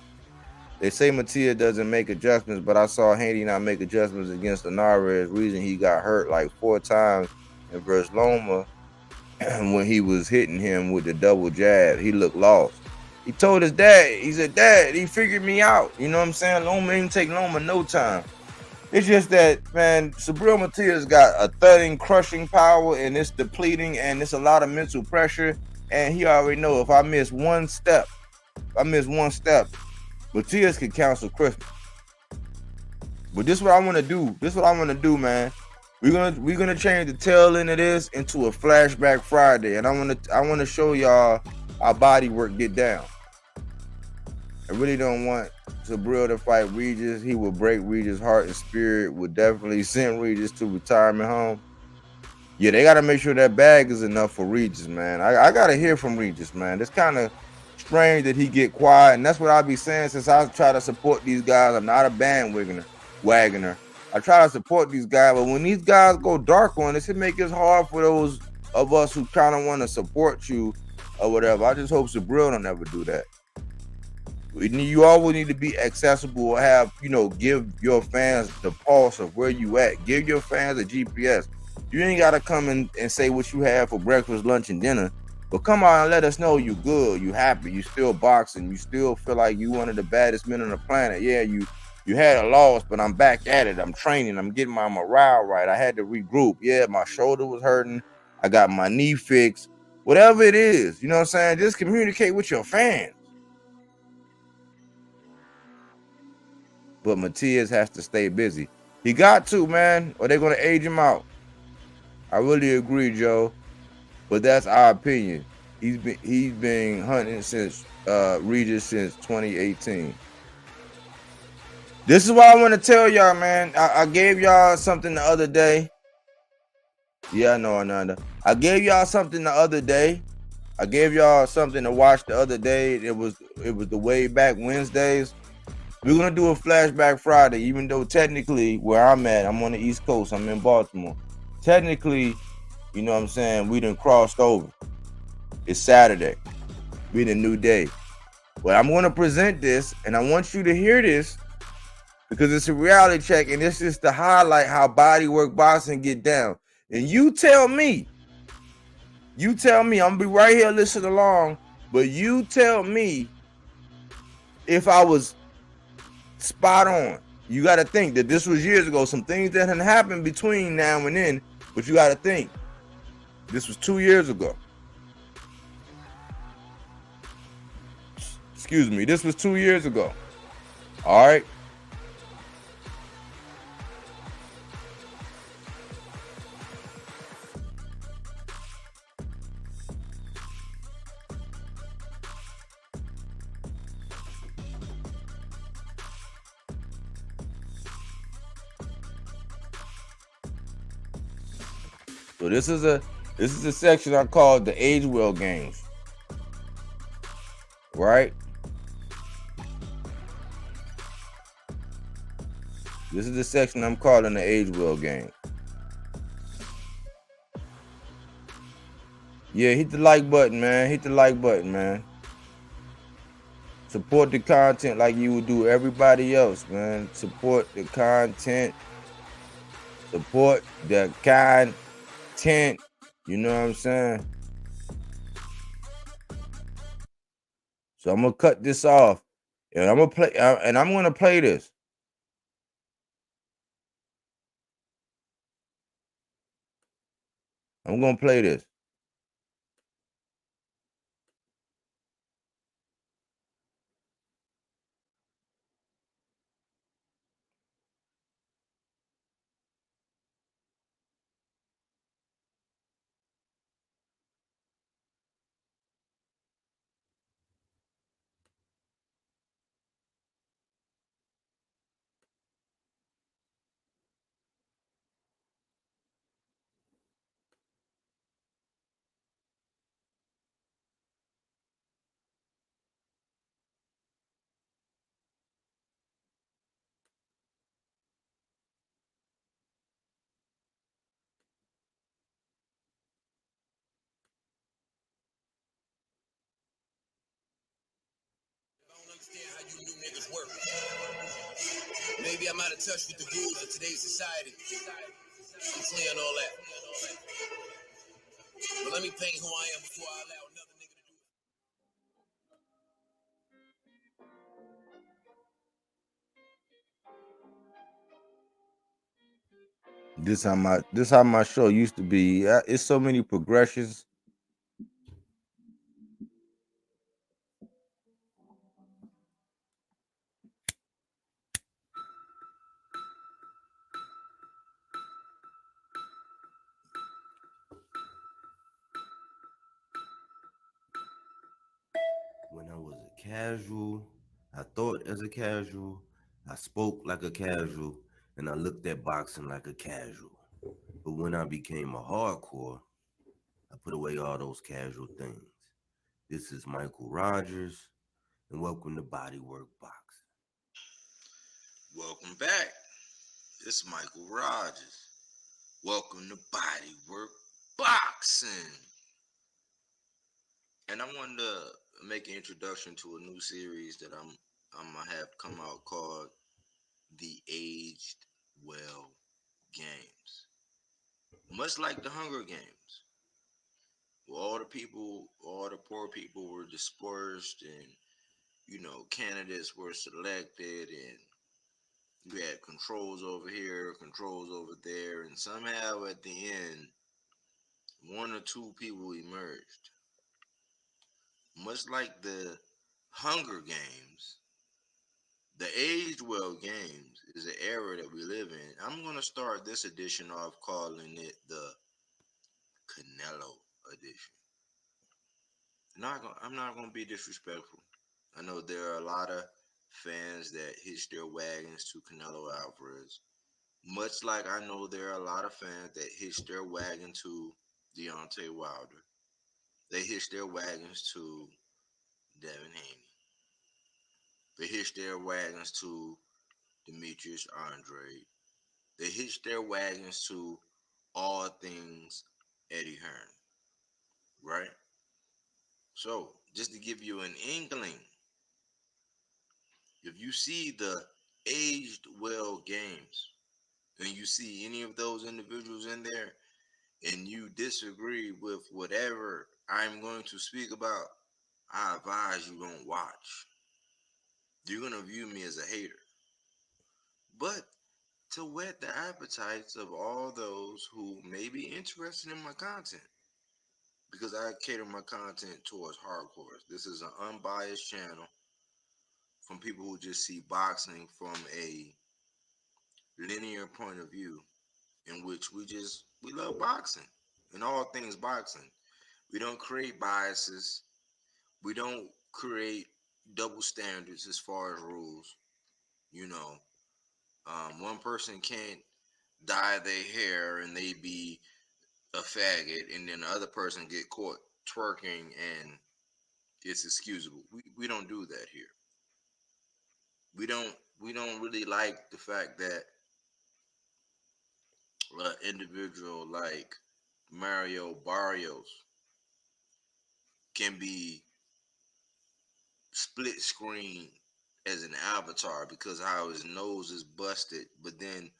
They say Matias doesn't make adjustments, but I saw Haney not make adjustments against Alvarez. Reason he got hurt like 4 times in versus Lomo when he was hitting him with the double jab. He looked lost. He told his dad, he said, Dad, he figured me out. You know what I'm saying? Lomo didn't take Lomo no time. It's just that, man, Subriel Matias got a thudding, crushing power, and it's depleting, and it's a lot of mental pressure. And he already know if I miss one step, Matias could cancel Christmas. But this is what I want to do. Man. We're gonna change the tail end of this into a flashback Friday, and I want to show y'all how body work get down. I really don't want Subriel to fight Regis. He would break Regis' heart and spirit, would definitely send Regis to retirement home. Yeah, they got to make sure that bag is enough for Regis, man. I got to hear from Regis, man. It's kind of strange that he get quiet, and that's what I'll be saying since I try to support these guys. I'm not a bandwagoner. I try to support these guys, but when these guys go dark on us, it makes it hard for those of us who kind of want to support you or whatever. I just hope Subriel don't ever do that. You always need to be accessible or have, give your fans the pulse of where you at. Give your fans a GPS. You ain't got to come in and say what you have for breakfast, lunch, and dinner. But come on and let us know you good, you happy, you still boxing, you still feel like you one of the baddest men on the planet. Yeah, you had a loss, but I'm back at it. I'm training. I'm getting my morale right. I had to regroup. Yeah, my shoulder was hurting. I got my knee fixed. Whatever it is, you know what I'm saying? Just communicate with your fans. But Matias has to stay busy. He got to, man, or they're going to age him out. I really agree, Joe. But that's our opinion. He's been hunting since Regis since 2018. This is what I want to tell y'all, man. I gave y'all something the other day. Yeah, I know, Ananda. I gave y'all something the other day. I gave y'all something to watch the other day. It was the Way Back Wednesdays. We're gonna do a flashback Friday, even though technically where I'm at, I'm on the East Coast, I'm in Baltimore. Technically, you know what I'm saying, we done crossed over. It's Saturday. Been a new day. But I'm gonna present this, and I want you to hear this because it's a reality check, and this is to highlight how bodywork boxing get down. And you tell me, I'm gonna be right here listening along, but you tell me if I was spot on. You got to think that this was years ago. Some things that had happened between now and then, but you got to think this was 2 years ago. Excuse me, this was 2 years ago. All right. So this is a section I call the age well games. Right? This is the section I'm calling the age well game. Yeah, hit the like button, man. Hit the like button, man. Support the content like you would do everybody else, man. Support the content. Support the content. You know what I'm saying? So I'm gonna cut this off, and I'm gonna play this. I'm gonna play this. How you new niggas work. Maybe I'm out of touch with the rules of today's society. I'm clear on all that. But let me paint who I am before I allow another nigga to do it. This how my show used to be. It's so many progressions. When I was a casual, I thought as a casual, I spoke like a casual, and I looked at boxing like a casual. But when I became a hardcore, I put away all those casual things. This is Michael Rogers, and welcome to Bodywork Boxing. Welcome back. It's Michael Rogers. Welcome to Bodywork Boxing. And I wanted to make an introduction to a new series that I'm gonna have come out called The Aged Well Games. Much like the Hunger Games, where all the poor people were dispersed, and candidates were selected, and you had controls over here, controls over there, and somehow at the end, one or two people emerged. Much like the Hunger Games, the Aged Well Games is an era that we live in. I'm going to start this edition off calling it the Canelo edition. I'm not going to be disrespectful. I know there are a lot of fans that hitch their wagons to Canelo Alvarez. Much like I know there are a lot of fans that hitch their wagon to Deontay Wilder. They hitch their wagons to Devin Haney. They hitch their wagons to Demetrius Andrade. They hitch their wagons to all things Eddie Hearn. Right? So, just to give you an inkling, if you see the Aged Well Games and you see any of those individuals in there and you disagree with whatever I'm going to speak about, I advise you don't watch. You're going to view me as a hater. But to whet the appetites of all those who may be interested in my content, because I cater my content towards hardcores. This is an unbiased channel from people who just see boxing from a linear point of view, in which we love boxing and all things boxing. We don't create biases. We don't create double standards as far as rules. You know, one person can't dye their hair and they be a faggot, and then the other person get caught twerking and it's excusable. We don't do that here. We don't really like the fact that an individual like Mario Barrios can be split screen as an avatar because how his nose is busted, but then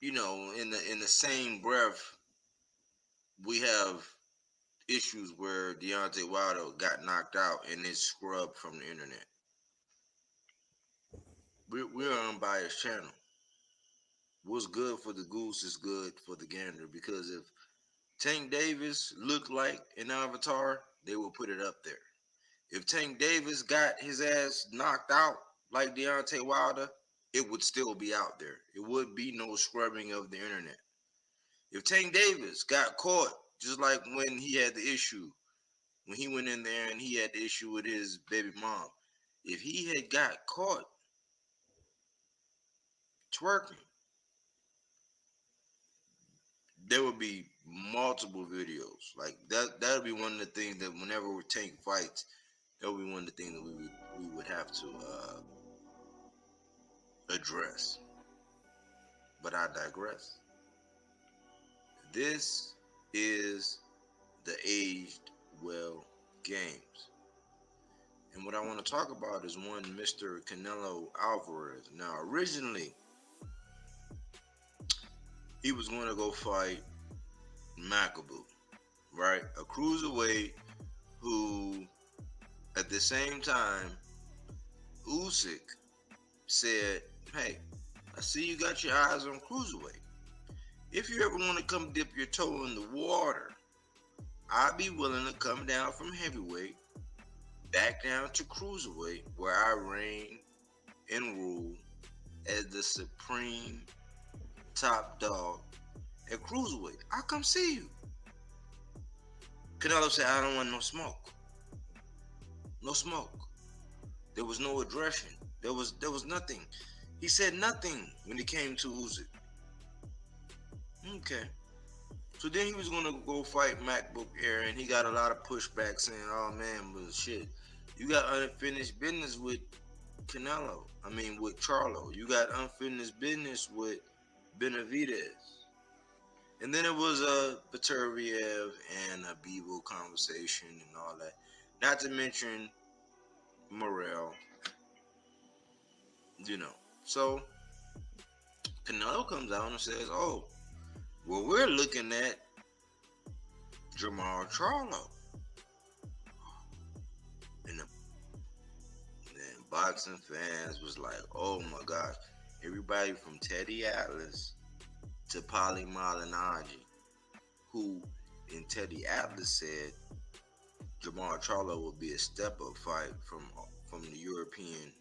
in the same breath we have issues where Deontay Wilder got knocked out and is scrubbed from the internet. We're an unbiased channel. What's good for the goose is good for the gander, because if Tank Davis looked like an avatar, they will put it up there. If Tank Davis got his ass knocked out like Deontay Wilder, it would still be out there. It would be no scrubbing of the internet. If Tank Davis got caught, just like when he had the issue, when he went in there and he had the issue with his baby mom, if he had got caught twerking, there would be multiple videos. Like that would be one of the things that whenever we Tank fights, that would be one of the things that we would have to address. But I digress. This is the Aged Well Games. And what I want to talk about is one Mr. Canelo Alvarez. Now, originally, he was going to go fight Makabu, right? A cruiserweight who, at the same time, Usyk said, hey, I see you got your eyes on cruiserweight. If you ever want to come dip your toe in the water, I'd be willing to come down from heavyweight back down to cruiserweight, where I reign and rule as the supreme top dog at cruiserweight. I'll come see you. Canelo said, I don't want no smoke. No smoke. There was no aggression. There was nothing. He said nothing when it came to Usyk. Okay. So then he was going to go fight MacBook Air, and he got a lot of pushback saying, oh man, but shit, you got unfinished business with Canelo. With Charlo. You got unfinished business with Benavidez. And then it was a Petreviev and a Bebo conversation and all that. Not to mention Morrell. You know. So Canelo comes out and says, "Oh, well, we're looking at Jamal Charlo." And then boxing fans was like, "Oh my gosh!" Everybody from Teddy Atlas to Polly Malignaggi, who in Teddy Atlas said Jamal Charlo would be a step-up fight from the European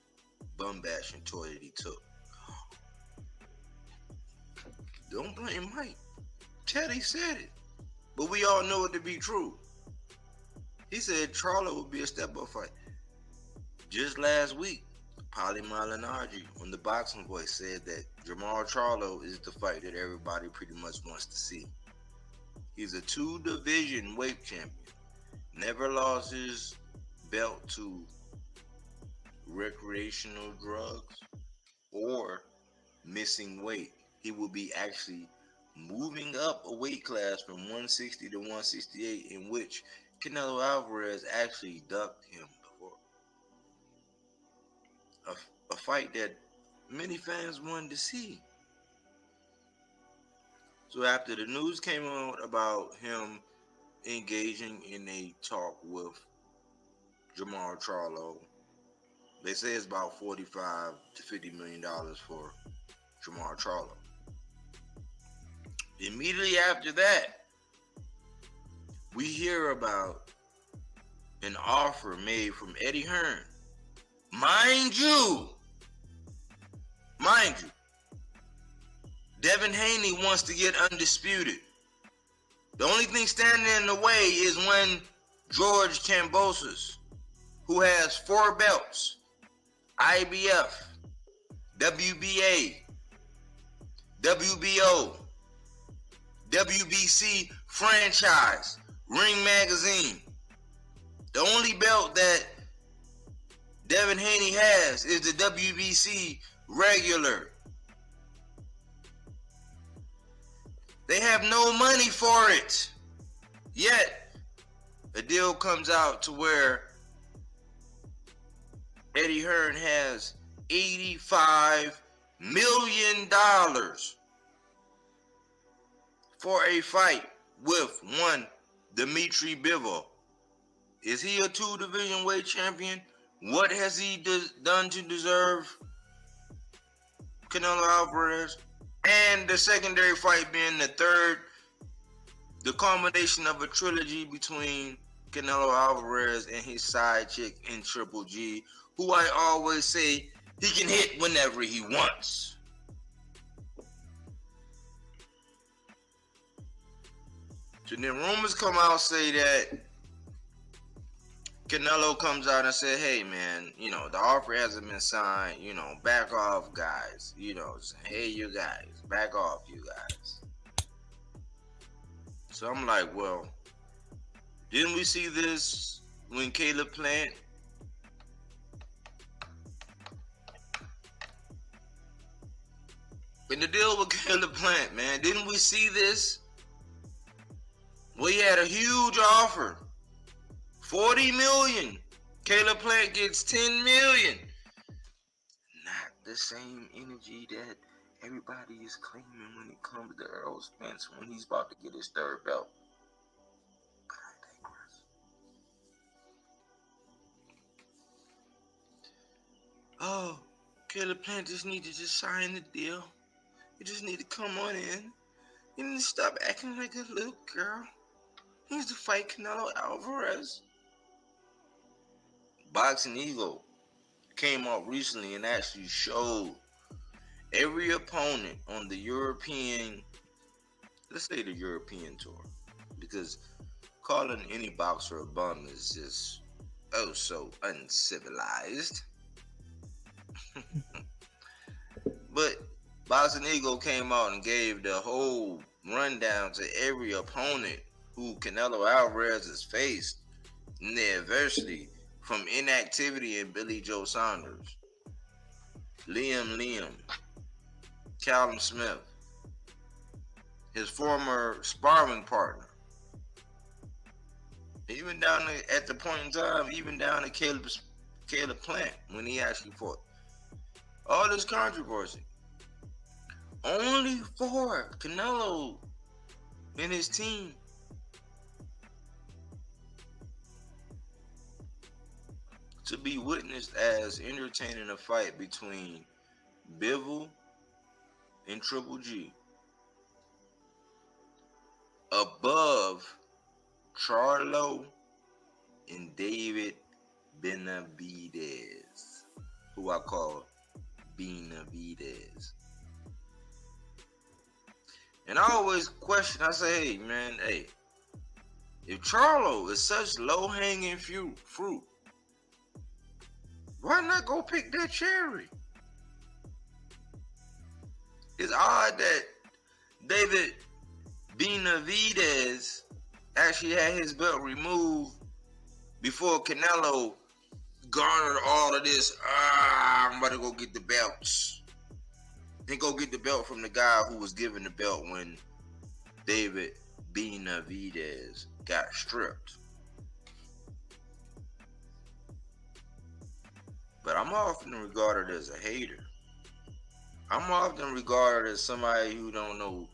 bum bashing tour that he took. Don't blame Mike. Teddy said it, but we all know it to be true. He said Charlo would be a step-up fight. Just last week, Polly Malignaggi on the Boxing Voice said that Jamal Charlo is the fight that everybody pretty much wants to see. He's a 2-division weight champion. Never lost his belt to recreational drugs or missing weight. He will be actually moving up a weight class from 160 to 168, in which Canelo Alvarez actually ducked him before. A fight that many fans wanted to see. So after the news came out about him engaging in a talk with Jamal Charlo, they say it's about $45 to $50 million for Jamal Charlo. Immediately after that, we hear about an offer made from Eddie Hearn. Mind you, Devin Haney wants to get undisputed. The only thing standing in the way is when George Kambosos, who has 4 belts, IBF, WBA, WBO, WBC franchise, Ring Magazine. The only belt that Devin Haney has is the WBC regular. They have no money for it. Yet, a deal comes out to where Eddie Hearn has $85 million for a fight with one Dmitry Bivol. Is he a 2-division weight champion? What has he done to deserve Canelo Alvarez? And the secondary fight being the culmination of a trilogy between Canelo Alvarez and his side chick in Triple G, who I always say he can hit whenever he wants. So then rumors come out say that Canelo comes out and said, "Hey man, the offer hasn't been signed, back off guys, hey you guys, back off you guys." So I'm like, well, didn't we see this when Caleb Plant in the deal with Caleb Plant, man? Didn't we see this? We had a huge offer. $40 million. Caleb Plant gets $10 million. Not the same energy that everybody is claiming when it comes to Errol Spence when he's about to get his 3rd belt. But I digress. Oh, Caleb Plant just need to sign the deal. You just need to come on in. You need to stop acting like a little girl. He needs to fight Canelo Alvarez. Boxing Eagle came out recently and actually showed every opponent on the European, let's say the European tour, because calling any boxer a bum is just so uncivilized. But Boxing Eagle came out and gave the whole rundown to every opponent who Canelo Alvarez has faced in their adversity, from inactivity in Billy Joe Saunders, Liam, Callum Smith, his former sparring partner, Even down at the point in time, even down to Caleb Plant when he actually fought. All this controversy. Only for Canelo and his team to be witnessed as entertaining a fight between Bivol and Triple G above Charlo and David Benavidez, who I call Benavidez. And I always question, I say, hey man, hey, if Charlo is such low-hanging fruit, why not go pick that cherry? It's odd that David Benavidez actually had his belt removed before Canelo garnered all of this. I'm about to go get the belts. Then go get the belt from the guy who was given the belt when David Benavidez got stripped. But I'm often regarded as a hater. I'm often regarded as somebody who don't know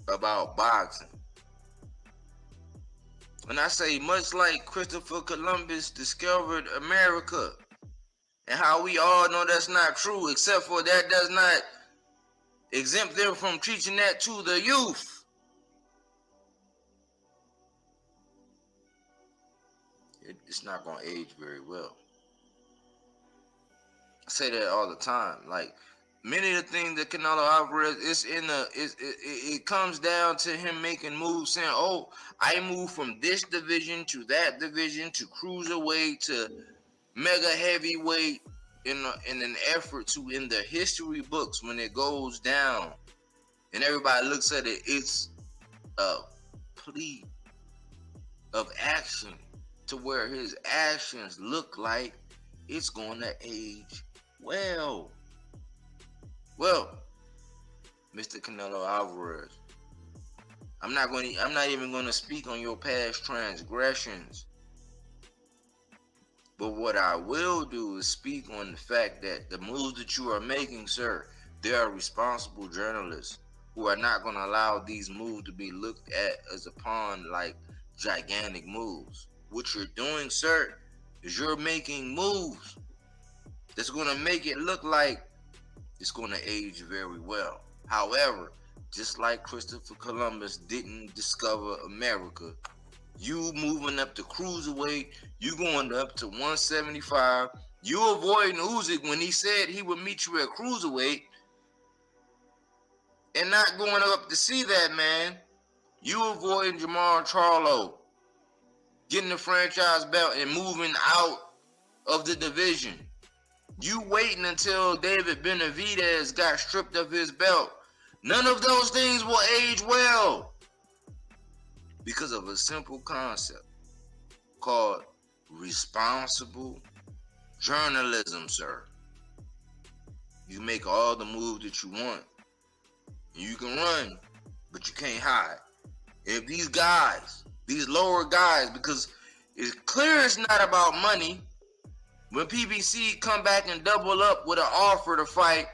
about boxing. When I say much like Christopher Columbus discovered America, and how we all know that's not true, except for that does not exempt them from teaching that to the youth. It's not going to age very well. I say that all the time. Like, many of the things that Canelo Alvarez, it comes down to him making moves saying, oh, I moved from this division to that division to cruiserweight to mega heavyweight in an effort to, in the history books, when it goes down and everybody looks at it, it's a plea of action to where his actions look like it's going to age well. Well, Mr. Canelo Alvarez, I'm not even going to speak on your past transgressions. But what I will do is speak on the fact that the moves that you are making, sir, there are responsible journalists who are not going to allow these moves to be looked at as upon like gigantic moves. What you're doing, sir, is you're making moves that's going to make it look like it's going to age very well. However, just like Christopher Columbus didn't discover America, you moving up to cruiserweight, you going up to 175, you avoiding Usyk when he said he would meet you at cruiserweight, and not going up to see that man. You avoiding Jamal Charlo getting the franchise belt and moving out of the division. You waiting until David Benavidez got stripped of his belt. None of those things will age well because of a simple concept called responsible journalism, sir. You make all the moves that you want. You can run, but you can't hide. If these guys, these lower guys, because it's clear it's not about money. When PBC come back and double up with an offer to fight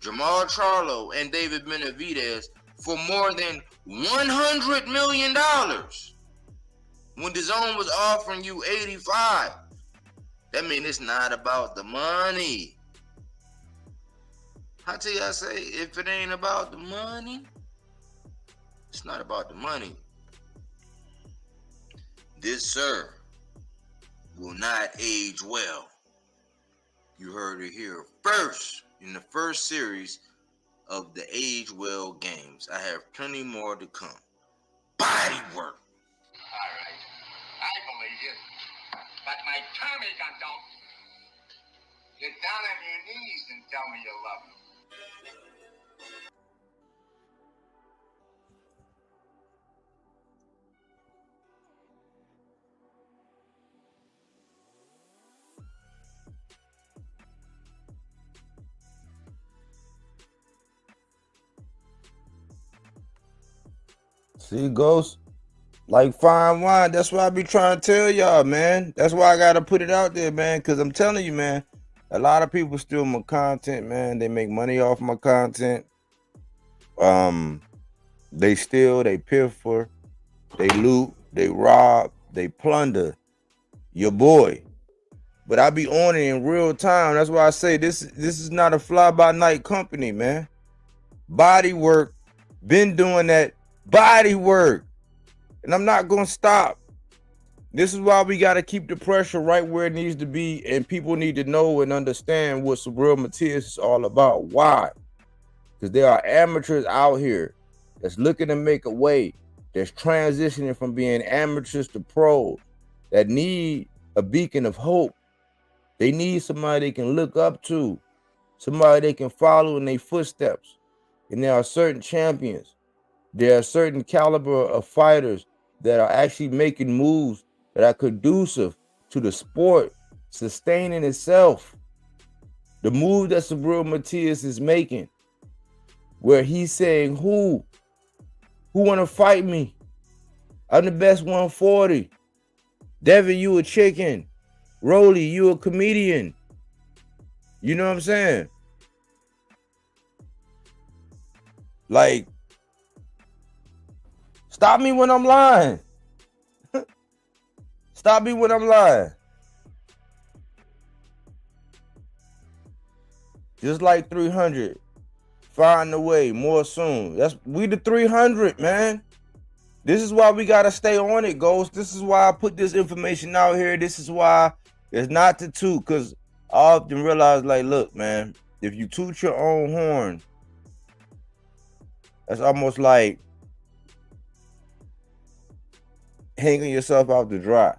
Jamal Charlo and David Benavidez for more than $100 million, when DAZN was offering you 85, that means it's not about the money. I tell you, I say, if it ain't about the money, it's not about the money. This, sir, will not age well. You heard it here first in the first series of the Age Well Games. I have plenty more to come. Body work. All right. I believe you. But my Tommy gun don't. Get down on your knees and tell me you love me. See, Ghost? Like fine wine. That's what I be trying to tell y'all, man. That's why I gotta put it out there, man. Cause I'm telling you, man, a lot of people steal my content, man. They make money off my content. They steal, they pilfer, they loot, they rob, they plunder your boy. But I be on it in real time. That's why I say this is not a fly-by-night company, man. Body work. Been doing that body work. And I'm not going to stop. This is why we got to keep the pressure right where it needs to be. And people need to know and understand what Subriel Matias is all about. Why? Because there are amateurs out here that's looking to make a way. That's transitioning from being amateurs to pros. That need a beacon of hope. They need somebody they can look up to. Somebody they can follow in their footsteps. And there are certain champions. There are certain caliber of fighters that are actually making moves that are conducive to the sport sustaining itself. The move that Subriel Matias is making, where he's saying, who want to fight me? I'm the best 140. Devin, you a chicken. Rolly, you a comedian. You know what I'm saying? Like, stop me when I'm lying. Stop me when I'm lying. Just like 300. Find a way, more soon. We the 300, man. This is why we gotta stay on it, Ghost. This is why I put this information out here. This is why it's not to toot, because I often realize, like, look, man, if you toot your own horn, that's almost like hanging yourself out to dry.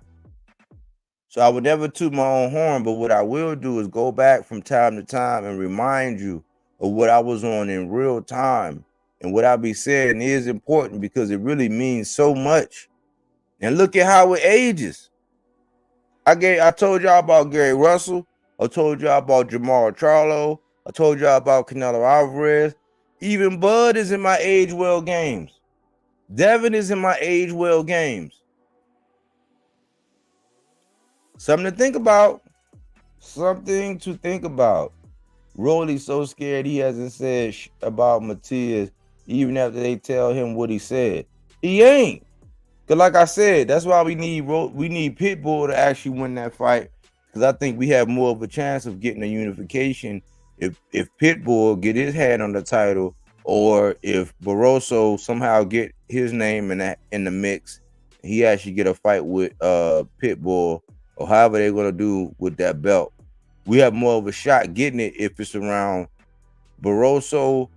So I would never toot my own horn, but what I will do is go back from time to time and remind you of what I was on in real time. And what I be saying is important because it really means so much. And look at how it ages. I told y'all about Gary Russell. I told y'all about Jamal Charlo. I told y'all about Canelo Alvarez. Even Bud is in my age well games. Devin is in my age well games. Something to think about. Something to think about. Rolly's so scared he hasn't said about Matias even after they tell him what he said. He ain't. Because like I said, that's why we need Pitbull to actually win that fight. Because I think we have more of a chance of getting a unification if Pitbull get his hand on the title, or if Barroso somehow get his name in the mix, he actually get a fight with Pitbull, or however they're going to do with that belt. We have more of a shot getting it if it's around Barroso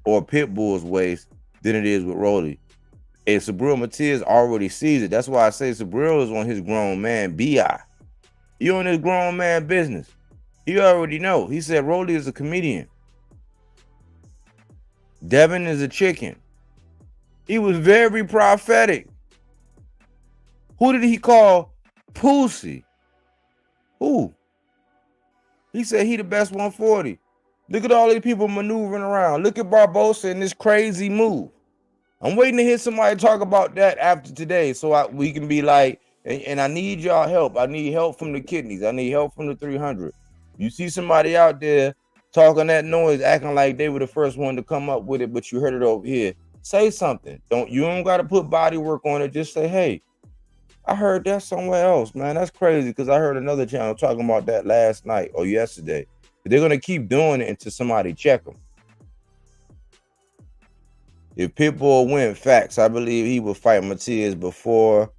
or Pitbull's waist than it is with Rolly. And Subriel Matias already sees it. That's why I say Subriel is on his grown man BI. He on his grown man business. He already know. He said Rolly is a comedian. Devin is a chicken. He was very prophetic. Who did he call Pussy? Who? He said he the best 140. Look at all these people maneuvering around. Look at Barbosa in this crazy move. I'm waiting to hear somebody talk about that after today, so we can be like, and I need y'all help. I need help from the kidneys. I need help from the 300. You see somebody out there talking that noise, acting like they were the first one to come up with it, but you heard it over here. Say something. You don't got to put body work on it. Just say, hey, I heard that somewhere else, man. That's crazy, because I heard another channel talking about that last night or yesterday. But they're going to keep doing it until somebody check them. If Pitbull win, facts, I believe he will fight Matias before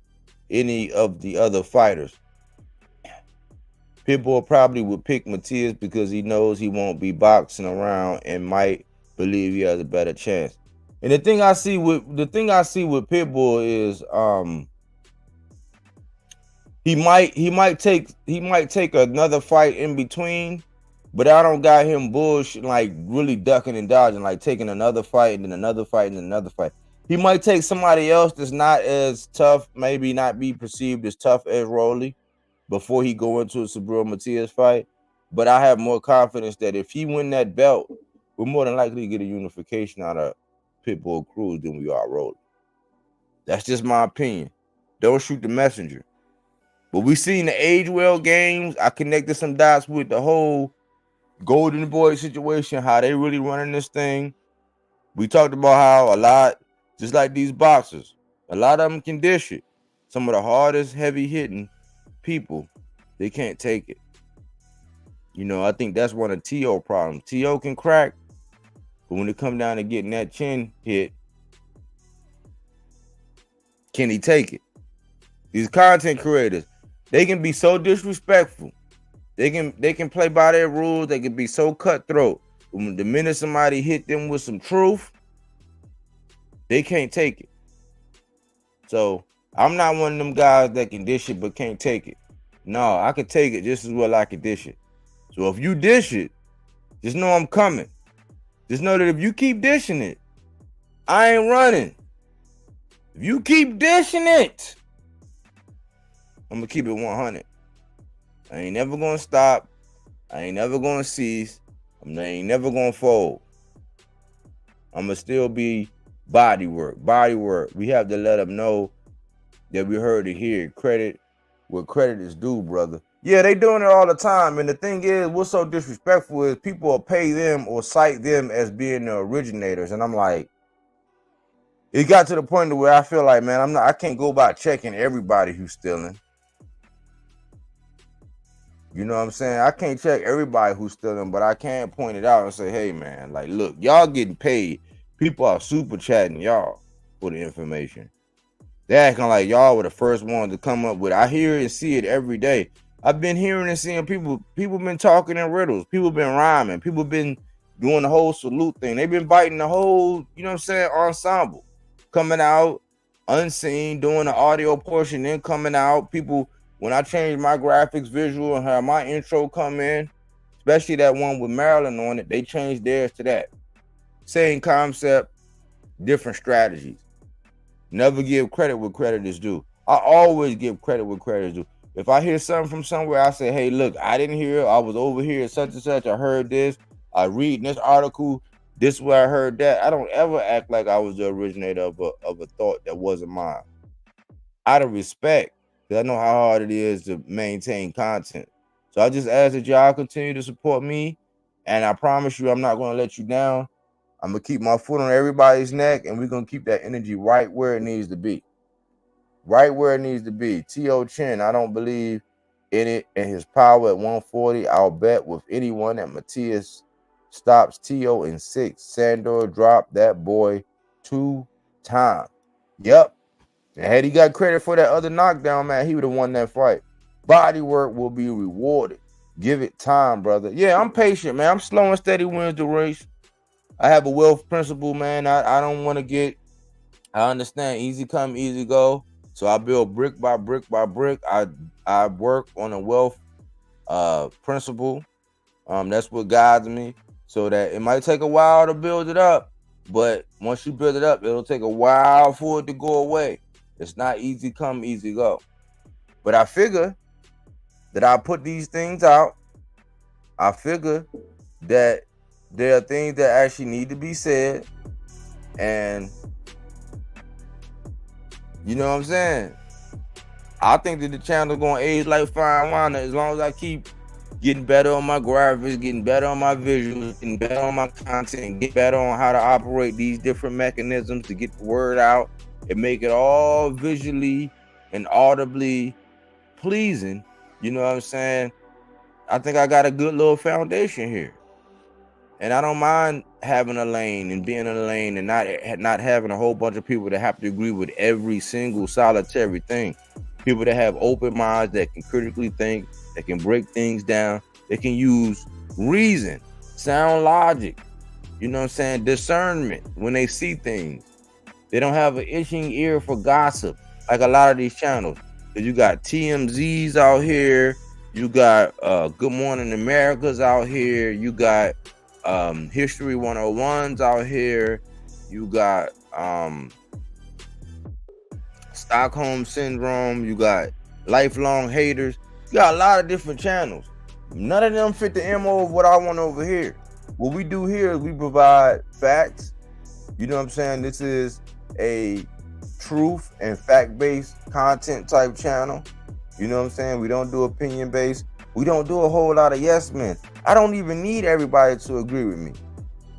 any of the other fighters. Pitbull probably would pick Matias because he knows he won't be boxing around and might believe he has a better chance. And the thing I see with Pitbull is he might take another fight in between. But I don't got him bullshit, like really ducking and dodging, like taking another fight and then another fight and then another fight. He might take somebody else that's not as tough, maybe not be perceived as tough as Rolly, before he go into a Subriel Matias fight. But I have more confidence that if he win that belt, we're more than likely to get a unification out of Pitbull Cruz than we are Rolly. That's just my opinion. Don't shoot the messenger. But we seen the age well games. I connected some dots with the whole Golden Boy situation, how they really running this thing. We talked about how a lot, just like these boxers, a lot of them can dish it. Some of the hardest, heavy hitting people, they can't take it. You know, I think that's one of T.O. problems. T.O. can crack, but when it come down to getting that chin hit, can he take it? These content creators, they can be so disrespectful. They can play by their rules. They can be so cutthroat. When the minute somebody hit them with some truth, they can't take it. So I'm not one of them guys that can dish it but can't take it. No, I can take it just as well I can dish it. So if you dish it, just know I'm coming. Just know that if you keep dishing it, I ain't running. If you keep dishing it, I'm gonna keep it 100. I ain't never gonna stop. I ain't never gonna cease. I ain't never gonna fold. I'm gonna still be body work. We have to let them know that we heard it here. Credit where credit is due, brother. Yeah, they doing it all the time. And the thing is, what's so disrespectful is people will pay them or cite them as being the originators. And I'm like, it got to the point where I feel like, man, I can't go by checking everybody who's stealing. You know what I'm saying? I can't check everybody who's stealing, but I can point it out and say, hey, man, like, look, y'all getting paid. People are super chatting y'all for the information. They're acting like y'all were the first ones to come up with it. I hear and see it every day. I've been hearing and seeing people been talking in riddles. People been rhyming. People been doing the whole salute thing. They've been biting the whole, you know what I'm saying, ensemble. Coming out unseen, doing the audio portion, then coming out. People, when I change my graphics visual and have my intro come in, especially that one with Maryland on it, they changed theirs to that. Same concept, different strategies. Never give credit where credit is due. I always give credit where credit is due. If I hear something from somewhere, I say, hey, look, I didn't hear it. I was over here, such and such. I heard this. I read in this article. This is where I heard that. I don't ever act like I was the originator of a thought that wasn't mine. Out of respect, because I know how hard it is to maintain content. So I just ask that y'all continue to support me. And I promise you, I'm not going to let you down. I'm going to keep my foot on everybody's neck, and we're going to keep that energy right where it needs to be. Right where it needs to be. T.O. Chin, I don't believe in it and his power at 140. I'll bet with anyone that Matias stops T.O. in 6. Sandor dropped that boy 2 times. Yep. And had he got credit for that other knockdown, man, he would have won that fight. Body work will be rewarded. Give it time, brother. Yeah, I'm patient, man. I'm slow and steady wins the race. I have a wealth principle, man. I don't want to get, I understand easy come, easy go. So I build brick by brick by brick. I work on a wealth principle. That's what guides me. So that it might take a while to build it up, but once you build it up, it'll take a while for it to go away. It's not easy come, easy go. But I figure that I put these things out. I figure that there are things that actually need to be said. And you know what I'm saying? I think that the channel's going to age like fine wine as long as I keep getting better on my graphics, getting better on my visuals, getting better on my content, and get better on how to operate these different mechanisms to get the word out and make it all visually and audibly pleasing. You know what I'm saying? I think I got a good little foundation here. And I don't mind having a lane and being in a lane and not having a whole bunch of people that have to agree with every single solitary thing. People that have open minds, that can critically think, that can break things down, that can use reason, sound logic, you know what I'm saying, discernment when they see things. They don't have an itching ear for gossip like a lot of these channels. You got TMZs out here, you got Good Morning Americas out here, you got History 101s out here, you got Stockholm Syndrome, you got Lifelong Haters. You got a lot of different channels. None of them fit the MO of what I want over here. What we do here is we provide facts. You know what I'm saying? This is a truth and fact-based content type channel. You know what I'm saying? We don't do opinion-based. We don't do a whole lot of yes men. I don't even need everybody to agree with me.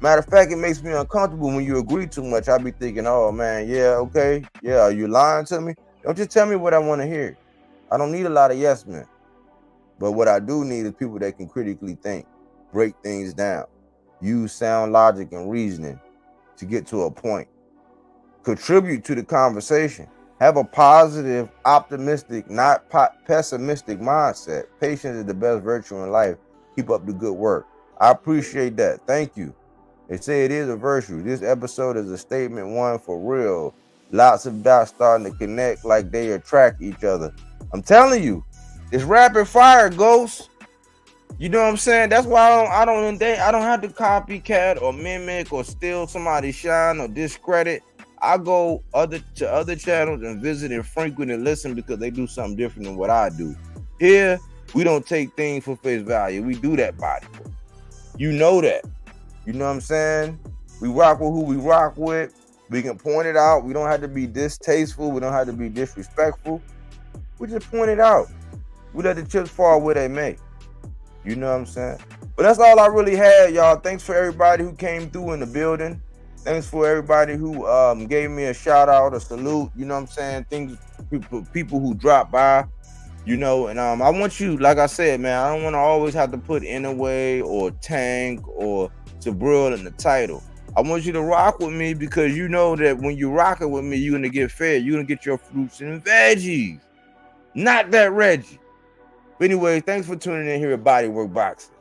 Matter of fact, it makes me uncomfortable when you agree too much. I be thinking, oh man, yeah, okay, yeah, are you lying to me? Don't just tell me what I want to hear. I don't need a lot of yes men. But what I do need is people that can critically think, break things down, use sound logic and reasoning to get to a point, contribute to the conversation, have a positive, optimistic, not pessimistic mindset. Patience is the best virtue in life. Keep up the good work. I appreciate that. Thank you. They say it is a virtue. This episode is a statement one for real. Lots of dots starting to connect like they attract each other. I'm telling you, it's rapid fire, Ghost. You know what I'm saying? That's why I don't have to copycat or mimic or steal somebody's shine or discredit. I go to other channels and visit and frequent and listen because they do something different than what I do. Here, we don't take things for face value. We do that body work. You know that. You know what I'm saying? We rock with who we rock with. We can point it out. We don't have to be distasteful. We don't have to be disrespectful. We just point it out. We let the chips fall where they may. You know what I'm saying? But that's all I really had, y'all. Thanks for everybody who came through in the building. Thanks for everybody who gave me a shout out, a salute. You know what I'm saying? People who dropped by. You know, and I want you, like I said, man, I don't want to always have to put Inaway or Tank or Subriel in the title. I want you to rock with me because you know that when you're rocking with me, you're going to get fed. You're going to get your fruits and veggies. Not that Reggie. But anyway, thanks for tuning in here at Bodywork Boxing.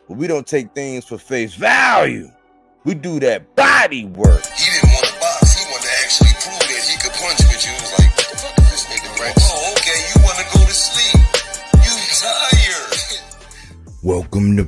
But we don't take things for face value. We do that body work. He didn't want to box. He wanted to actually prove that he could punch with you. It was like, what the fuck is this nigga, right? Oh, okay, you want to go to sleep. You tired. Welcome to